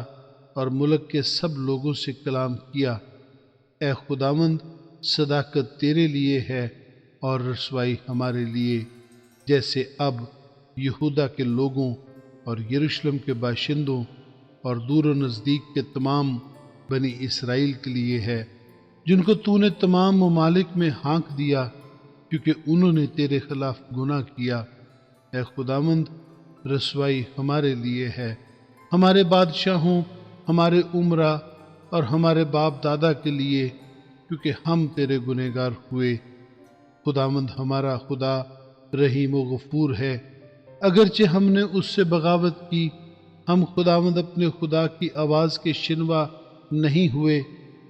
اور ملک کے سب لوگوں سے کلام کیا۔ اے خداوند، صداقت تیرے لیے ہے اور رسوائی ہمارے لیے، جیسے اب یہودا کے لوگوں اور یروشلم کے باشندوں اور دور و نزدیک کے تمام بنی اسرائیل کے لیے ہے، جن کو تو نے تمام ممالک میں ہانک دیا کیونکہ انہوں نے تیرے خلاف گناہ کیا۔ اے خداوند، رسوائی ہمارے لیے ہے، ہمارے بادشاہوں، ہمارے امراء اور ہمارے باپ دادا کے لیے، کیونکہ ہم تیرے گنہگار ہوئے۔ خداوند ہمارا خدا رحیم و غفور ہے، اگرچہ ہم نے اس سے بغاوت کی، ہم خداوند اپنے خدا کی آواز کے شنوا نہیں ہوئے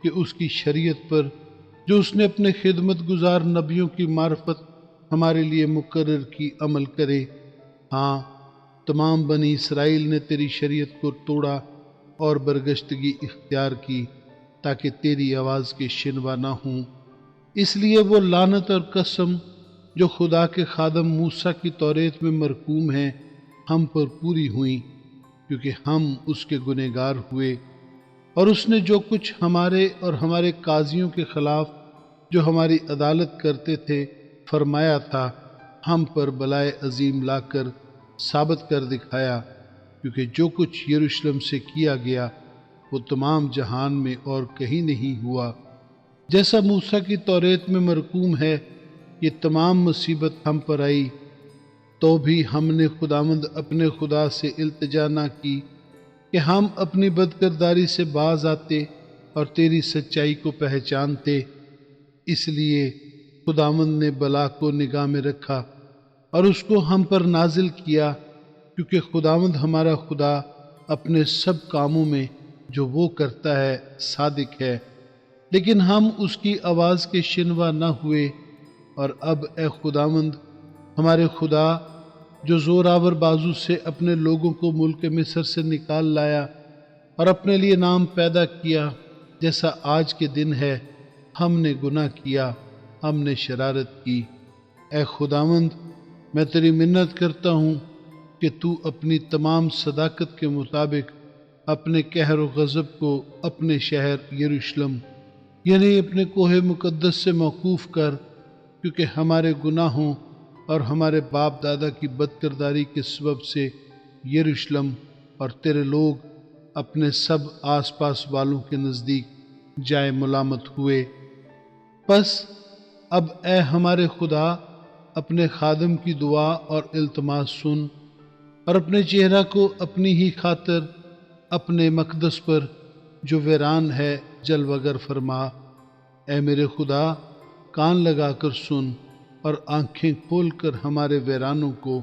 کہ اس کی شریعت پر جو اس نے اپنے خدمت گزار نبیوں کی معرفت ہمارے لیے مقرر کی عمل کرے۔ ہاں، تمام بنی اسرائیل نے تیری شریعت کو توڑا اور برگشتگی اختیار کی تاکہ تیری آواز کے شنوا نہ ہوں۔ اس لیے وہ لعنت اور قسم جو خدا کے خادم موسیٰ کی توریت میں مرقوم ہیں ہم پر پوری ہوئیں، کیونکہ ہم اس کے گنہگار ہوئے، اور اس نے جو کچھ ہمارے اور ہمارے قاضیوں کے خلاف جو ہماری عدالت کرتے تھے فرمایا تھا، ہم پر بلائے عظیم لا کر ثابت کر دکھایا، کیونکہ جو کچھ یروشلم سے کیا گیا وہ تمام جہان میں اور کہیں نہیں ہوا۔ جیسا موسیٰ کی توریت میں مرقوم ہے، یہ تمام مصیبت ہم پر آئی، تو بھی ہم نے خداوند اپنے خدا سے التجا نہ کی کہ ہم اپنی بدکرداری سے باز آتے اور تیری سچائی کو پہچانتے۔ اس لیے خداوند نے بلا کو نگاہ میں رکھا اور اس کو ہم پر نازل کیا، کیونکہ خداوند ہمارا خدا اپنے سب کاموں میں جو وہ کرتا ہے صادق ہے۔ لیکن ہم اس کی آواز کے شنوا نہ ہوئے، اور اب اے خداوند ہمارے خدا، جو زوراور بازو سے اپنے لوگوں کو ملک مصر سے نکال لایا اور اپنے لیے نام پیدا کیا، جیسا آج کے دن ہے، ہم نے گناہ کیا، ہم نے شرارت کی۔ اے خداوند، میں تیری منت کرتا ہوں کہ تو اپنی تمام صداقت کے مطابق اپنے قہر و غضب کو اپنے شہر یروشلم یعنی اپنے کوہ مقدس سے موقوف کر، کیونکہ ہمارے گناہوں اور ہمارے باپ دادا کی بدکرداری کے سبب سے یروشلم اور تیرے لوگ اپنے سب آس پاس والوں کے نزدیک جائے ملامت ہوئے۔ پس اب اے ہمارے خدا، اپنے خادم کی دعا اور التماس سن، اور اپنے چہرہ کو اپنی ہی خاطر اپنے مقدس پر جو ویران ہے جلوہ گر فرما۔ اے میرے خدا، کان لگا کر سن اور آنکھیں کھول کر ہمارے ویرانوں کو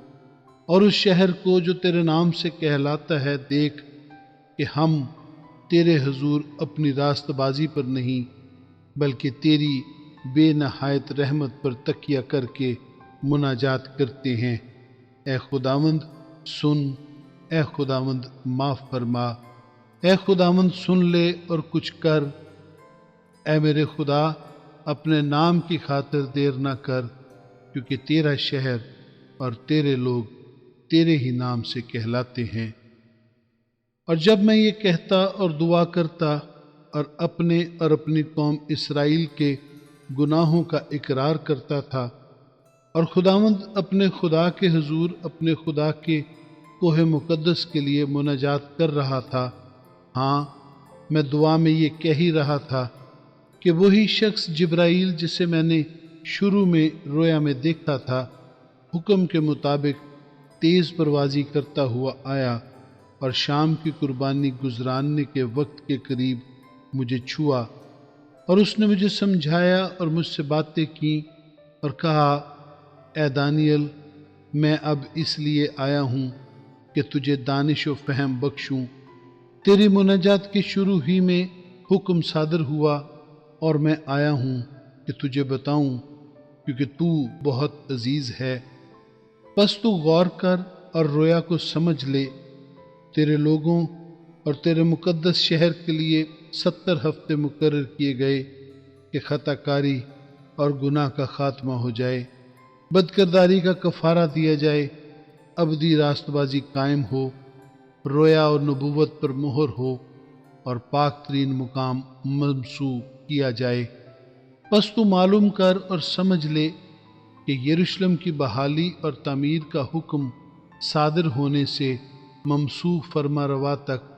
اور اس شہر کو جو تیرے نام سے کہلاتا ہے دیکھ، کہ ہم تیرے حضور اپنی راست بازی پر نہیں بلکہ تیری بے نہایت رحمت پر تکیہ کر کے مناجات کرتے ہیں۔ اے خداوند سن، اے خداوند معاف فرما، اے خداوند سن لے اور کچھ کر۔ اے میرے خدا، اپنے نام کی خاطر دیر نہ کر، کیونکہ تیرا شہر اور تیرے لوگ تیرے ہی نام سے کہلاتے ہیں۔ اور جب میں یہ کہتا اور دعا کرتا اور اپنے اور اپنی قوم اسرائیل کے گناہوں کا اقرار کرتا تھا، اور خداوند اپنے خدا کے حضور اپنے خدا کے کوہ مقدس کے لیے مناجات کر رہا تھا، ہاں، میں دعا میں یہ کہہ ہی رہا تھا کہ وہی شخص جبرائیل جسے میں نے شروع میں رویا میں دیکھا تھا، حکم کے مطابق تیز پروازی کرتا ہوا آیا اور شام کی قربانی گزراننے کے وقت کے قریب مجھے چھوا، اور اس نے مجھے سمجھایا اور مجھ سے باتیں کی اور کہا، اے دانیل، میں اب اس لیے آیا ہوں کہ تجھے دانش و فہم بخشوں۔ تیری مناجات کے شروع ہی میں حکم صادر ہوا اور میں آیا ہوں کہ تجھے بتاؤں، کیونکہ تو بہت عزیز ہے۔ پس تو غور کر اور رویا کو سمجھ لے۔ تیرے لوگوں اور تیرے مقدس شہر کے لیے 70 ہفتے مقرر کیے گئے کہ خطا کاری اور گناہ کا خاتمہ ہو جائے، بدکرداری کا کفارہ دیا جائے، ابدی راست بازی قائم ہو، رویا اور نبوت پر مہر ہو، اور پاک ترین مقام منسوب کیا جائے۔ بس تو معلوم کر اور سمجھ لے کہ یروشلم کی بحالی اور تعمیر کا حکم صادر ہونے سے ممسوح فرما روا تک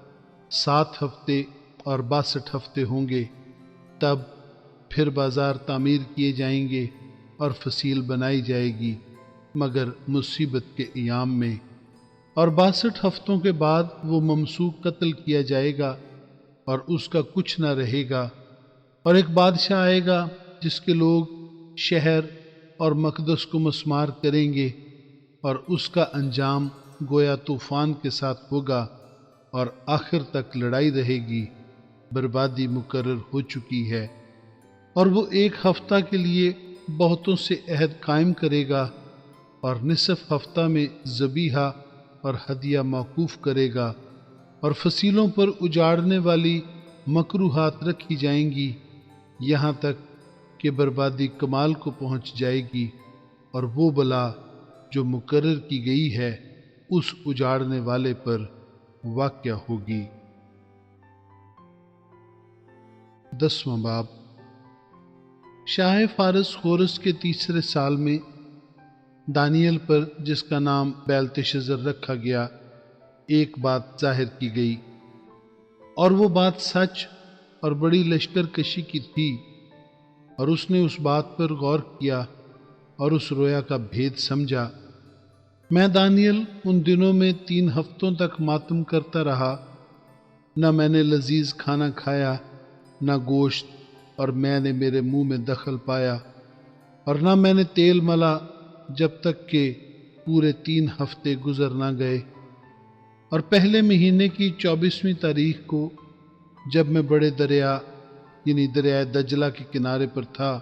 7 ہفتے اور 62 ہفتے ہوں گے۔ تب پھر بازار تعمیر کیے جائیں گے اور فصیل بنائی جائے گی، مگر مصیبت کے ایام میں۔ اور 62 ہفتوں کے بعد وہ ممسوح قتل کیا جائے گا اور اس کا کچھ نہ رہے گا، اور ایک بادشاہ آئے گا جس کے لوگ شہر اور مقدس کو مسمار کریں گے، اور اس کا انجام گویا طوفان کے ساتھ ہوگا، اور آخر تک لڑائی رہے گی۔ بربادی مقرر ہو چکی ہے، اور وہ 1 ہفتہ کے لیے بہتوں سے عہد قائم کرے گا، اور نصف ہفتہ میں ذبیحہ اور ہدیہ موقوف کرے گا، اور فصیلوں پر اجاڑنے والی مکروہات رکھی جائیں گی، یہاں تک کہ بربادی کمال کو پہنچ جائے گی، اور وہ بلا جو مقرر کی گئی ہے اس اجاڑنے والے پر واقع ہوگی۔ 10واں باب۔ شاہ فارس خورس کے 3 سال میں دانیل پر، جس کا نام بیلتشزر رکھا گیا، ایک بات ظاہر کی گئی، اور وہ بات سچ اور بڑی لشکر کشی کی تھی، اور اس نے اس بات پر غور کیا اور اس رویا کا بھید سمجھا۔ میں دانیل ان دنوں میں 3 ہفتوں تک ماتم کرتا رہا، نہ میں نے لذیذ کھانا کھایا، نہ گوشت، اور میں نے میرے منہ میں دخل پایا، اور نہ میں نے تیل ملا، جب تک کہ پورے 3 ہفتے گزر نہ گئے۔ اور پہلے مہینے کی 24ویں تاریخ کو، جب میں بڑے دریا یعنی دریائے دجلہ کے کنارے پر تھا،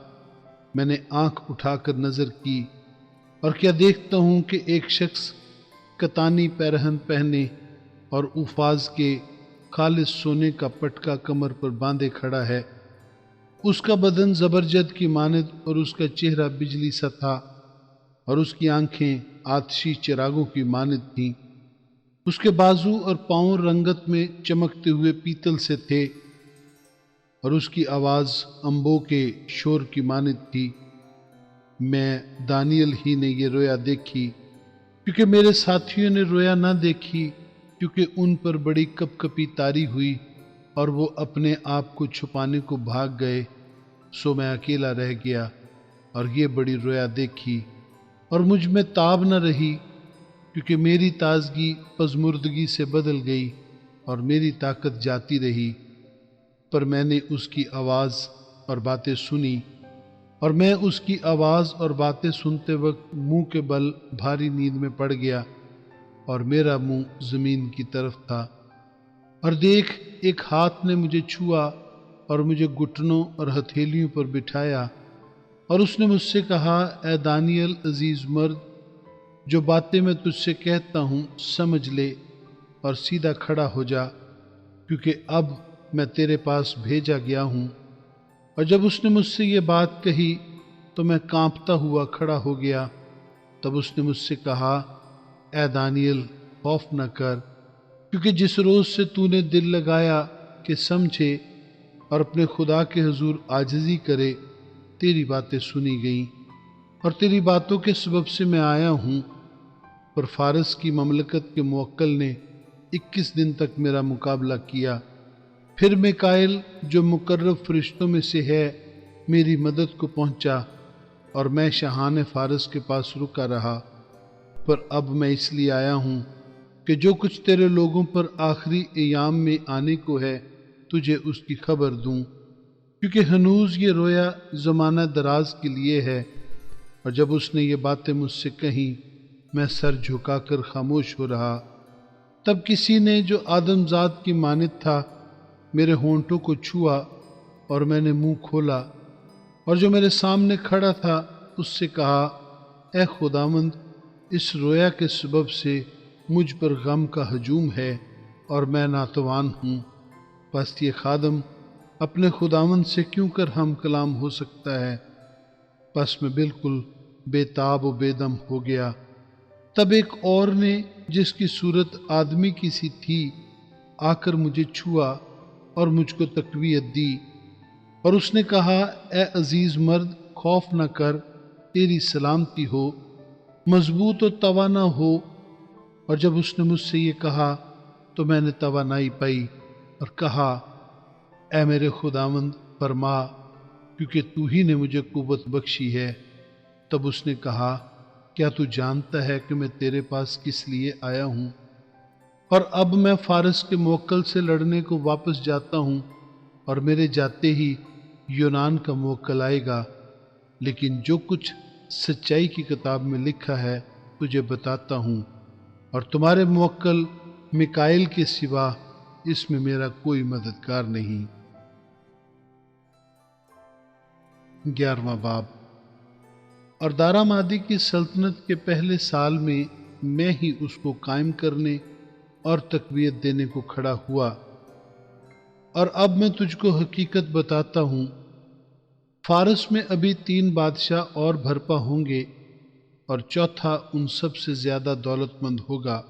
میں نے آنکھ اٹھا کر نظر کی، اور کیا دیکھتا ہوں کہ ایک شخص کتانی پیرہن پہنے اور اوفاز کے خالص سونے کا پٹکا کمر پر باندھے کھڑا ہے۔ اس کا بدن زبرجد کی مانند اور اس کا چہرہ بجلی سا تھا، اور اس کی آنکھیں آتشی چراغوں کی مانند تھیں۔ اس کے بازو اور پاؤں رنگت میں چمکتے ہوئے پیتل سے تھے، اور اس کی آواز انبوں کے شور کی مانند تھی۔ میں دانیل ہی نے یہ رویا دیکھی، کیونکہ میرے ساتھیوں نے رویا نہ دیکھی، کیونکہ ان پر بڑی کپ کپی طاری ہوئی، اور وہ اپنے آپ کو چھپانے کو بھاگ گئے۔ سو میں اکیلا رہ گیا اور یہ بڑی رویا دیکھی، اور مجھ میں تاب نہ رہی، کیونکہ میری تازگی پزمردگی سے بدل گئی اور میری طاقت جاتی رہی۔ پر میں نے اس کی آواز اور باتیں سنی، اور میں اس کی آواز اور باتیں سنتے وقت منہ کے بل بھاری نیند میں پڑ گیا، اور میرا منہ زمین کی طرف تھا۔ اور دیکھ، ایک ہاتھ نے مجھے چھوا اور مجھے گھٹنوں اور ہتھیلیوں پر بٹھایا، اور اس نے مجھ سے کہا، اے دانیل عزیز مرد، جو باتیں میں تجھ سے کہتا ہوں سمجھ لے اور سیدھا کھڑا ہو جا، کیونکہ اب میں تیرے پاس بھیجا گیا ہوں۔ اور جب اس نے مجھ سے یہ بات کہی تو میں کانپتا ہوا کھڑا ہو گیا۔ تب اس نے مجھ سے کہا، اے دانیل، خوف نہ کر، کیونکہ جس روز سے تو نے دل لگایا کہ سمجھے اور اپنے خدا کے حضور عاجزی کرے، تیری باتیں سنی گئیں، اور تیری باتوں کے سبب سے میں آیا ہوں۔ پر فارس کی مملکت کے موکل نے 21 دن تک میرا مقابلہ کیا۔ پھر میکائیل، جو مقرب فرشتوں میں سے ہے، میری مدد کو پہنچا، اور میں شاہان فارس کے پاس رکا رہا۔ پر اب میں اس لیے آیا ہوں کہ جو کچھ تیرے لوگوں پر آخری ایام میں آنے کو ہے، تجھے اس کی خبر دوں، کیونکہ ہنوز یہ رویا زمانہ دراز کے لیے ہے۔ اور جب اس نے یہ باتیں مجھ سے کہیں، میں سر جھکا کر خاموش ہو رہا۔ تب کسی نے جو آدم ذات کی مانند تھا میرے ہونٹوں کو چھوا، اور میں نے منہ کھولا، اور جو میرے سامنے کھڑا تھا اس سے کہا، اے خداوند، اس رویا کے سبب سے مجھ پر غم کا ہجوم ہے، اور میں ناتوان ہوں۔ بس یہ خادم اپنے خداوند سے کیوں کر ہم کلام ہو سکتا ہے؟ بس میں بالکل بے تاب و بے دم ہو گیا۔ تب ایک اور نے، جس کی صورت آدمی کی سی تھی، آ کر مجھے چھوا، اور مجھ کو تقویت دی، اور اس نے کہا اے عزیز مرد خوف نہ کر، تیری سلامتی ہو، مضبوط و توانا ہو۔ اور جب اس نے مجھ سے یہ کہا تو میں نے توانائی پائی اور کہا اے میرے خداوند فرما، کیونکہ تو ہی نے مجھے قوت بخشی ہے۔ تب اس نے کہا کیا تو جانتا ہے کہ میں تیرے پاس کس لیے آیا ہوں؟ اور اب میں فارس کے موکل سے لڑنے کو واپس جاتا ہوں، اور میرے جاتے ہی یونان کا موکل آئے گا، لیکن جو کچھ سچائی کی کتاب میں لکھا ہے تجھے بتاتا ہوں، اور تمہارے موکل میکائیل کے سوا اس میں میرا کوئی مددگار نہیں۔ 11واں باب۔ اور دارا مادی کی سلطنت کے پہلے سال میں ہی اس کو قائم کرنے اور تقویت دینے کو کھڑا ہوا۔ اور اب میں تجھ کو حقیقت بتاتا ہوں، فارس میں ابھی 3 بادشاہ اور بھرپا ہوں گے، اور چوتھا ان سب سے زیادہ دولت مند ہوگا،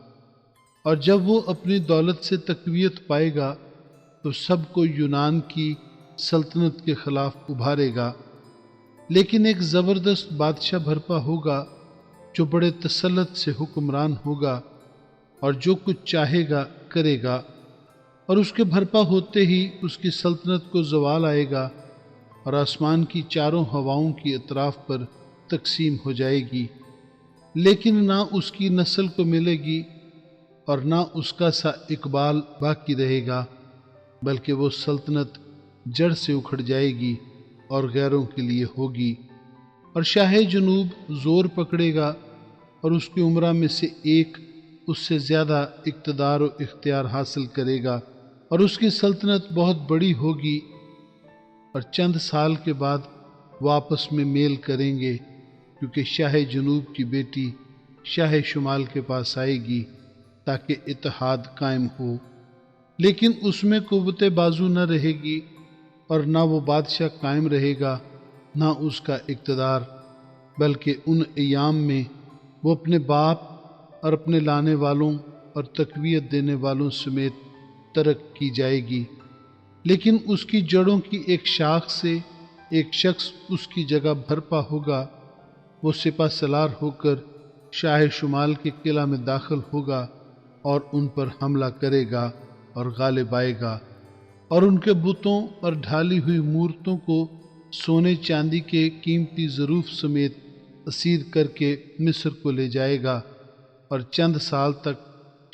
اور جب وہ اپنی دولت سے تقویت پائے گا تو سب کو یونان کی سلطنت کے خلاف ابھارے گا۔ لیکن ایک زبردست بادشاہ بھرپا ہوگا جو بڑے تسلط سے حکمران ہوگا اور جو کچھ چاہے گا کرے گا، اور اس کے بھرپا ہوتے ہی اس کی سلطنت کو زوال آئے گا، اور آسمان کی چاروں ہواؤں کی اطراف پر تقسیم ہو جائے گی، لیکن نہ اس کی نسل کو ملے گی اور نہ اس کا سا اقبال باقی رہے گا، بلکہ وہ سلطنت جڑ سے اکھڑ جائے گی اور غیروں کے لیے ہوگی۔ اور شاہ جنوب زور پکڑے گا، اور اس کی عمرہ میں سے ایک اس سے زیادہ اقتدار و اختیار حاصل کرے گا، اور اس کی سلطنت بہت بڑی ہوگی، اور چند سال کے بعد وہ آپس میں میل کریں گے، کیونکہ شاہ جنوب کی بیٹی شاہ شمال کے پاس آئے گی تاکہ اتحاد قائم ہو، لیکن اس میں قوت بازو نہ رہے گی، اور نہ وہ بادشاہ قائم رہے گا نہ اس کا اقتدار، بلکہ ان ایام میں وہ اپنے باپ اور اپنے لانے والوں اور تقویت دینے والوں سمیت ترک کی جائے گی۔ لیکن اس کی جڑوں کی ایک شاخ سے ایک شخص اس کی جگہ بھرپا ہوگا، وہ سپہ سالار ہو کر شاہ شمال کے قلعہ میں داخل ہوگا اور ان پر حملہ کرے گا اور غالب آئے گا، اور ان کے بتوں اور ڈھالی ہوئی مورتوں کو سونے چاندی کے قیمتی ظروف سمیت اسیر کر کے مصر کو لے جائے گا، اور چند سال تک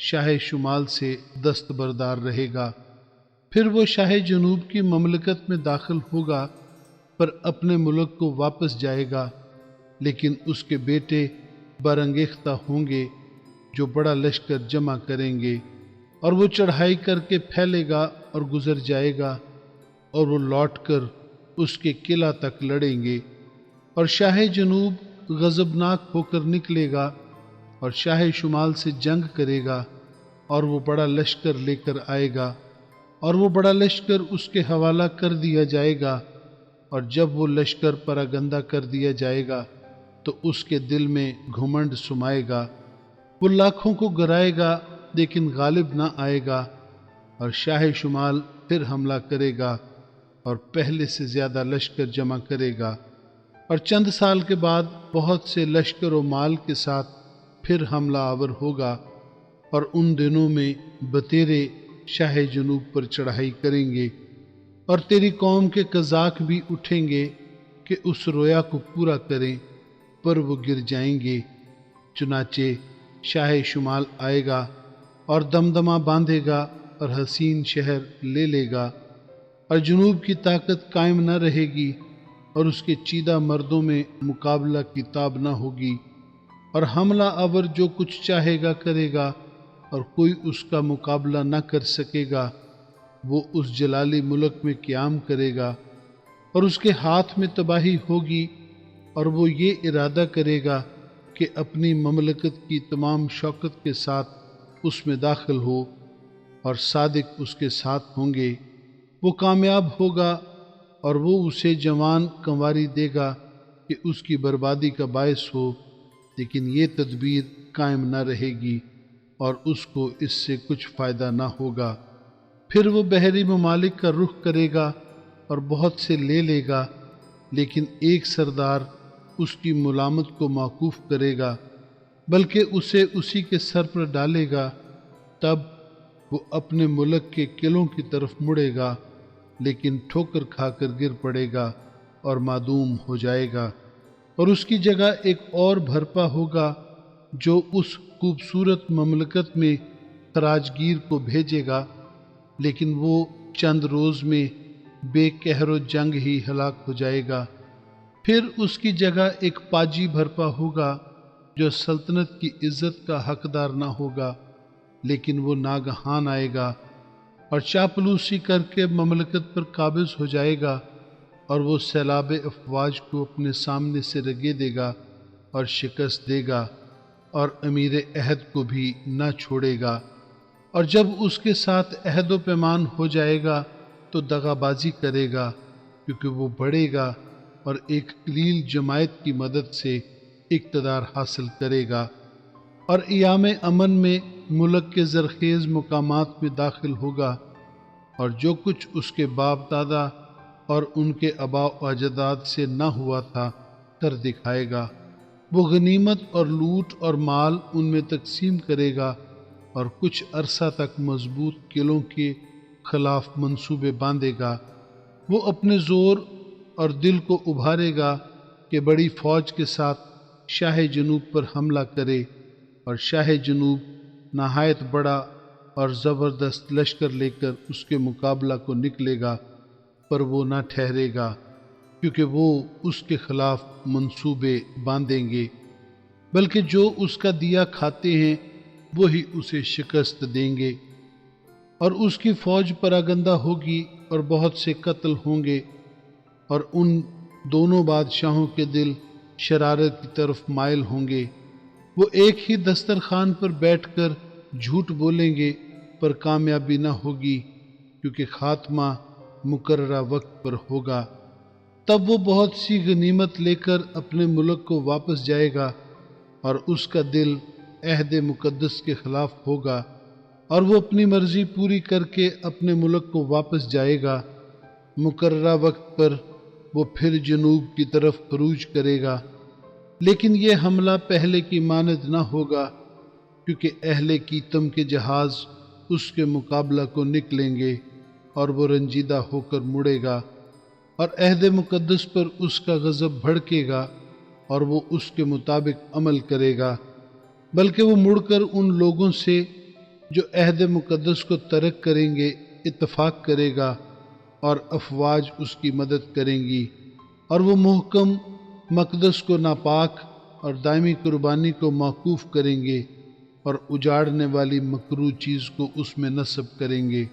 شاہ شمال سے دستبردار رہے گا۔ پھر وہ شاہ جنوب کی مملکت میں داخل ہوگا، پر اپنے ملک کو واپس جائے گا، لیکن اس کے بیٹے برانگیختہ ہوں گے جو بڑا لشکر جمع کریں گے، اور وہ چڑھائی کر کے پھیلے گا اور گزر جائے گا، اور وہ لوٹ کر اس کے قلعہ تک لڑیں گے، اور شاہ جنوب غضبناک ہو کر نکلے گا اور شاہ شمال سے جنگ کرے گا، اور وہ بڑا لشکر لے کر آئے گا، اور وہ بڑا لشکر اس کے حوالہ کر دیا جائے گا، اور جب وہ لشکر پراگندہ کر دیا جائے گا تو اس کے دل میں گھمنڈ سمائے گا، وہ لاکھوں کو گرائے گا لیکن غالب نہ آئے گا، اور شاہ شمال پھر حملہ کرے گا اور پہلے سے زیادہ لشکر جمع کرے گا، اور چند سال کے بعد بہت سے لشکر و مال کے ساتھ پھر حملہ آور ہوگا، اور ان دنوں میں بتیرے شاہ جنوب پر چڑھائی کریں گے، اور تیری قوم کے قزاق بھی اٹھیں گے کہ اس رویا کو پورا کریں، پر وہ گر جائیں گے۔ چنانچہ شاہ شمال آئے گا اور دمدمہ باندھے گا اور حسین شہر لے لے گا، اور جنوب کی طاقت قائم نہ رہے گی، اور اس کے چیدہ مردوں میں مقابلہ کی تاب نہ ہوگی، اور حملہ آور جو کچھ چاہے گا کرے گا، اور کوئی اس کا مقابلہ نہ کر سکے گا۔ وہ اس جلالی ملک میں قیام کرے گا، اور اس کے ہاتھ میں تباہی ہوگی، اور وہ یہ ارادہ کرے گا کہ اپنی مملکت کی تمام شوکت کے ساتھ اس میں داخل ہو، اور صادق اس کے ساتھ ہوں گے۔ وہ کامیاب ہوگا، اور وہ اسے جوان کنواری دے گا کہ اس کی بربادی کا باعث ہو، لیکن یہ تدبیر قائم نہ رہے گی اور اس کو اس سے کچھ فائدہ نہ ہوگا۔ پھر وہ بحری ممالک کا رخ کرے گا اور بہت سے لے لے گا، لیکن ایک سردار اس کی ملامت کو موقوف کرے گا، بلکہ اسے اسی کے سر پر ڈالے گا۔ تب وہ اپنے ملک کے قلعوں کی طرف مڑے گا، لیکن ٹھوکر کھا کر گر پڑے گا اور معدوم ہو جائے گا، اور اس کی جگہ ایک اور بھرپا ہوگا جو اس خوبصورت مملکت میں خراج گیر کو بھیجے گا، لیکن وہ چند روز میں بے قہر و جنگ ہی ہلاک ہو جائے گا۔ پھر اس کی جگہ ایک پاجی بھرپا ہوگا جو سلطنت کی عزت کا حقدار نہ ہوگا، لیکن وہ ناگہان آئے گا اور چاپلوسی کر کے مملکت پر قابض ہو جائے گا، اور وہ سیلاب افواج کو اپنے سامنے سے رگے دے گا اور شکست دے گا، اور امیر عہد کو بھی نہ چھوڑے گا۔ اور جب اس کے ساتھ عہد و پیمان ہو جائے گا تو دغا بازی کرے گا، کیونکہ وہ بڑھے گا اور ایک قلیل جماعت کی مدد سے اقتدار حاصل کرے گا، اور ایام امن میں ملک کے زرخیز مقامات میں داخل ہوگا، اور جو کچھ اس کے باپ دادا اور ان کے آباء و اجداد سے نہ ہوا تھا کر دکھائے گا۔ وہ غنیمت اور لوٹ اور مال ان میں تقسیم کرے گا، اور کچھ عرصہ تک مضبوط قلعوں کے خلاف منصوبے باندھے گا۔ وہ اپنے زور اور دل کو ابھارے گا کہ بڑی فوج کے ساتھ شاہ جنوب پر حملہ کرے، اور شاہ جنوب نہایت بڑا اور زبردست لشکر لے کر اس کے مقابلہ کو نکلے گا، پر وہ نہ ٹھہرے گا، کیونکہ وہ اس کے خلاف منصوبے باندھیں گے، بلکہ جو اس کا دیا کھاتے ہیں وہی اسے شکست دیں گے، اور اس کی فوج پراگندہ ہوگی اور بہت سے قتل ہوں گے، اور ان دونوں بادشاہوں کے دل شرارت کی طرف مائل ہوں گے۔ وہ ایک ہی دسترخوان پر بیٹھ کر جھوٹ بولیں گے، پر کامیابی نہ ہوگی، کیونکہ خاتمہ مقررہ وقت پر ہوگا۔ تب وہ بہت سی غنیمت لے کر اپنے ملک کو واپس جائے گا، اور اس کا دل عہد مقدس کے خلاف ہوگا، اور وہ اپنی مرضی پوری کر کے اپنے ملک کو واپس جائے گا۔ مقررہ وقت پر وہ پھر جنوب کی طرف خروج کرے گا، لیکن یہ حملہ پہلے کی مانند نہ ہوگا، کیونکہ اہل کیتم کے جہاز اس کے مقابلہ کو نکلیں گے، اور وہ رنجیدہ ہو کر مڑے گا، اور عہد مقدس پر اس کا غضب بھڑکے گا، اور وہ اس کے مطابق عمل کرے گا، بلکہ وہ مڑ کر ان لوگوں سے جو عہد مقدس کو ترک کریں گے اتفاق کرے گا، اور افواج اس کی مدد کریں گی، اور وہ محکم مقدس کو ناپاک اور دائمی قربانی کو موقوف کریں گے، اور اجاڑنے والی مکروہ چیز کو اس میں نصب کریں گے،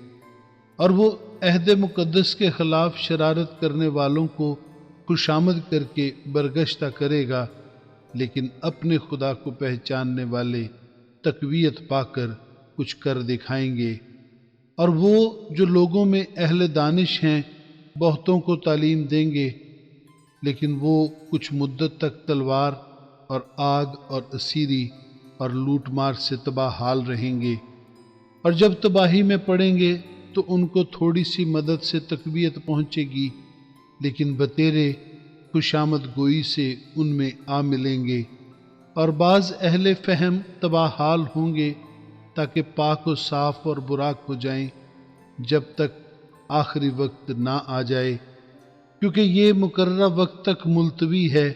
اور وہ عہد مقدس کے خلاف شرارت کرنے والوں کو خوشامد کر کے برگشتہ کرے گا، لیکن اپنے خدا کو پہچاننے والے تقویت پا کر کچھ کر دکھائیں گے۔ اور وہ جو لوگوں میں اہل دانش ہیں بہتوں کو تعلیم دیں گے، لیکن وہ کچھ مدت تک تلوار اور آگ اور اسیری اور لوٹ مار سے تباہ حال رہیں گے، اور جب تباہی میں پڑیں گے تو ان کو تھوڑی سی مدد سے تقویت پہنچے گی، لیکن بتیرے خوشامد گوئی سے ان میں آ ملیں گے، اور بعض اہل فہم تباہ حال ہوں گے تاکہ پاک و صاف اور براک ہو جائیں، جب تک آخری وقت نہ آ جائے، کیونکہ یہ مقررہ وقت تک ملتوی ہے،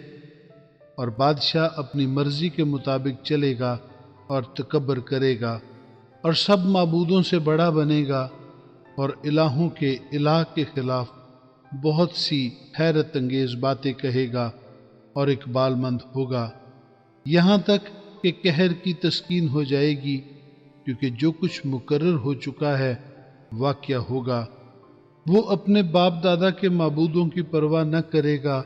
اور بادشاہ اپنی مرضی کے مطابق چلے گا اور تکبر کرے گا، اور سب معبودوں سے بڑا بنے گا، اور الہوں کے الہ کے خلاف بہت سی حیرت انگیز باتیں کہے گا اور اقبال مند ہوگا، یہاں تک کہ قہر کی تسکین ہو جائے گی، کیونکہ جو کچھ مقرر ہو چکا ہے واقعہ ہوگا۔ وہ اپنے باپ دادا کے معبودوں کی پرواہ نہ کرے گا،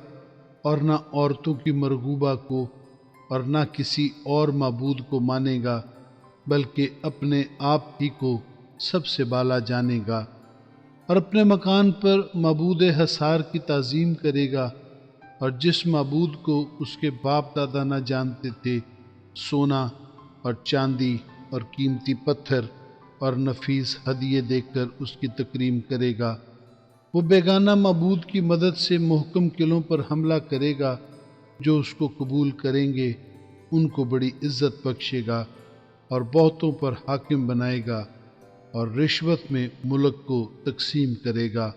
اور نہ عورتوں کی مرغوبہ کو، اور نہ کسی اور معبود کو مانے گا، بلکہ اپنے آپ ہی کو سب سے بالا جانے گا، اور اپنے مکان پر معبود حصار کی تعظیم کرے گا، اور جس معبود کو اس کے باپ دادا نہ جانتے تھے، سونا اور چاندی اور قیمتی پتھر اور نفیس ہدیے دے کر اس کی تکریم کرے گا۔ وہ بیگانہ معبود کی مدد سے محکم قلعوں پر حملہ کرے گا۔ جو اس کو قبول کریں گے ان کو بڑی عزت بخشے گا اور بہتوں پر حاکم بنائے گا اور رشوت میں ملک کو تقسیم کرے گا۔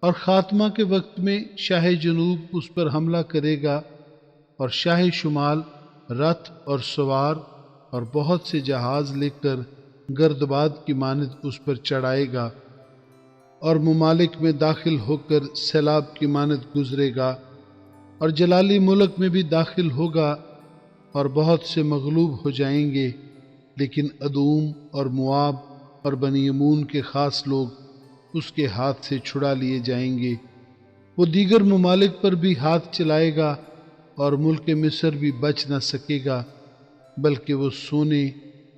اور خاتمہ کے وقت میں شاہ جنوب اس پر حملہ کرے گا اور شاہ شمال رتھ اور سوار اور بہت سے جہاز لے کر گردباد کی مانند اس پر چڑھائے گا اور ممالک میں داخل ہو کر سیلاب کی مانند گزرے گا اور جلالی ملک میں بھی داخل ہوگا اور بہت سے مغلوب ہو جائیں گے، لیکن ادوم اور مواب اور بنی یمون کے خاص لوگ اس کے ہاتھ سے چھڑا لیے جائیں گے۔ وہ دیگر ممالک پر بھی ہاتھ چلائے گا اور ملک مصر بھی بچ نہ سکے گا، بلکہ وہ سونے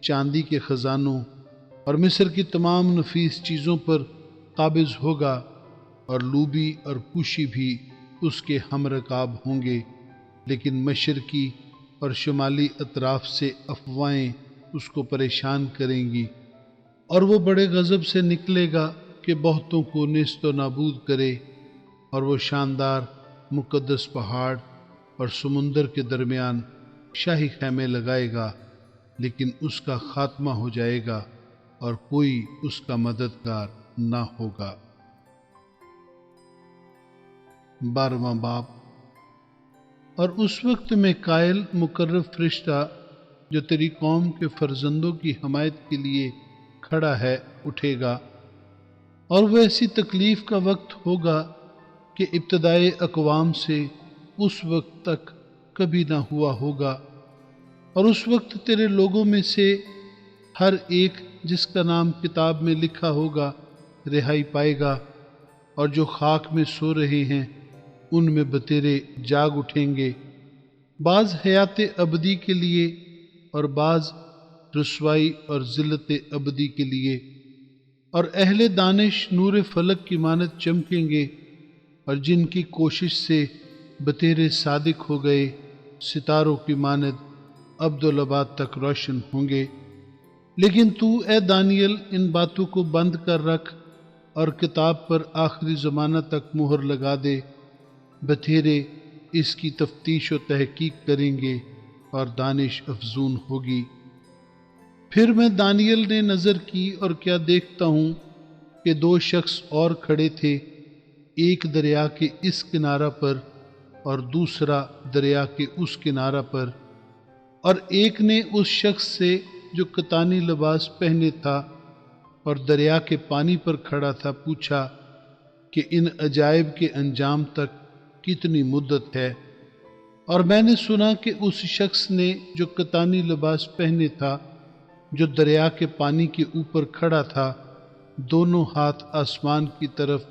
چاندی کے خزانوں اور مصر کی تمام نفیس چیزوں پر قابض ہوگا، اور لوبی اور پوشی بھی اس کے ہم رکاب ہوں گے، لیکن مشرقی اور شمالی اطراف سے افواہیں اس کو پریشان کریں گی، اور وہ بڑے غضب سے نکلے گا کہ بہتوں کو نیست و نابود کرے، اور وہ شاندار مقدس پہاڑ اور سمندر کے درمیان شاہی خیمے لگائے گا، لیکن اس کا خاتمہ ہو جائے گا اور کوئی اس کا مددگار نہ ہوگا۔ 12واں باب۔ اور اس وقت میکائیل مقرب فرشتہ جو تیری قوم کے فرزندوں کی حمایت کے لیے کھڑا ہے اٹھے گا، اور وہ ایسی تکلیف کا وقت ہوگا کہ ابتدائے اقوام سے اس وقت تک کبھی نہ ہوا ہوگا، اور اس وقت تیرے لوگوں میں سے ہر ایک جس کا نام کتاب میں لکھا ہوگا رہائی پائے گا، اور جو خاک میں سو رہے ہیں ان میں بتیرے جاگ اٹھیں گے، بعض حیات ابدی کے لیے اور بعض رسوائی اور ذلت ابدی کے لیے، اور اہل دانش نور فلک کی مانند چمکیں گے، اور جن کی کوشش سے بتیرے صادق ہو گئے ستاروں کی مانند ابدالآباد تک روشن ہوں گے۔ لیکن تو اے دانیل ان باتوں کو بند کر رکھ اور کتاب پر آخری زمانہ تک مہر لگا دے، بتیرے اس کی تفتیش و تحقیق کریں گے اور دانش افزون ہوگی۔ پھر میں دانیل نے نظر کی اور کیا دیکھتا ہوں کہ 2 شخص اور کھڑے تھے، ایک دریا کے اس کنارہ پر اور دوسرا دریا کے اس کنارہ پر، اور ایک نے اس شخص سے جو کتانی لباس پہنے تھا اور دریا کے پانی پر کھڑا تھا پوچھا کہ ان عجائب کے انجام تک کتنی مدت ہے؟ اور میں نے سنا کہ اس شخص نے جو کتانی لباس پہنے تھا جو دریا کے پانی کے اوپر کھڑا تھا دونوں ہاتھ آسمان کی طرف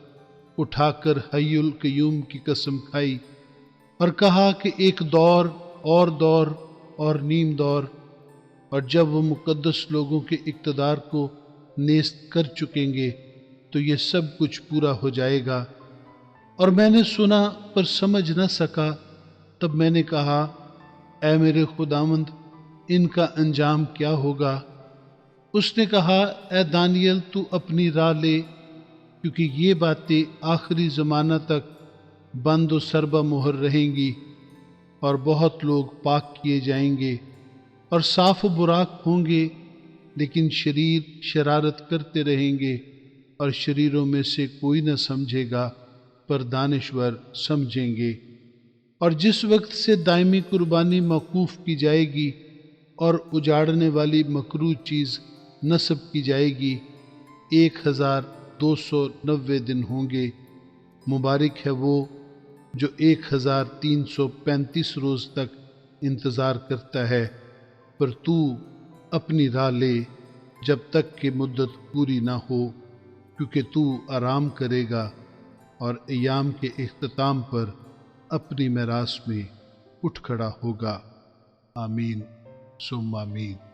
اٹھا کر حی القیوم کی قسم کھائی اور کہا کہ ایک دور اور نیم دور، اور جب وہ مقدس لوگوں کے اقتدار کو نیست کر چکیں گے تو یہ سب کچھ پورا ہو جائے گا۔ اور میں نے سنا پر سمجھ نہ سکا، تب میں نے کہا اے میرے خداوند ان کا انجام کیا ہوگا؟ اس نے کہا اے دانیل تو اپنی راہ لے، کیونکہ یہ باتیں آخری زمانہ تک بند و سربہ مہر رہیں گی، اور بہت لوگ پاک کیے جائیں گے اور صاف و براق ہوں گے، لیکن شریر شرارت کرتے رہیں گے، اور شریروں میں سے کوئی نہ سمجھے گا پر دانشور سمجھیں گے۔ اور جس وقت سے دائمی قربانی موقوف کی جائے گی اور اجاڑنے والی مکروہ چیز نصب کی جائے گی 1290 دن ہوں گے۔ مبارک ہے وہ جو 1335 روز تک انتظار کرتا ہے، پر تو اپنی راہ لے جب تک کہ مدت پوری نہ ہو، کیونکہ تو آرام کرے گا اور ایام کے اختتام پر اپنی میراث میں اٹھ کھڑا ہوگا۔ آمین ثم آمین۔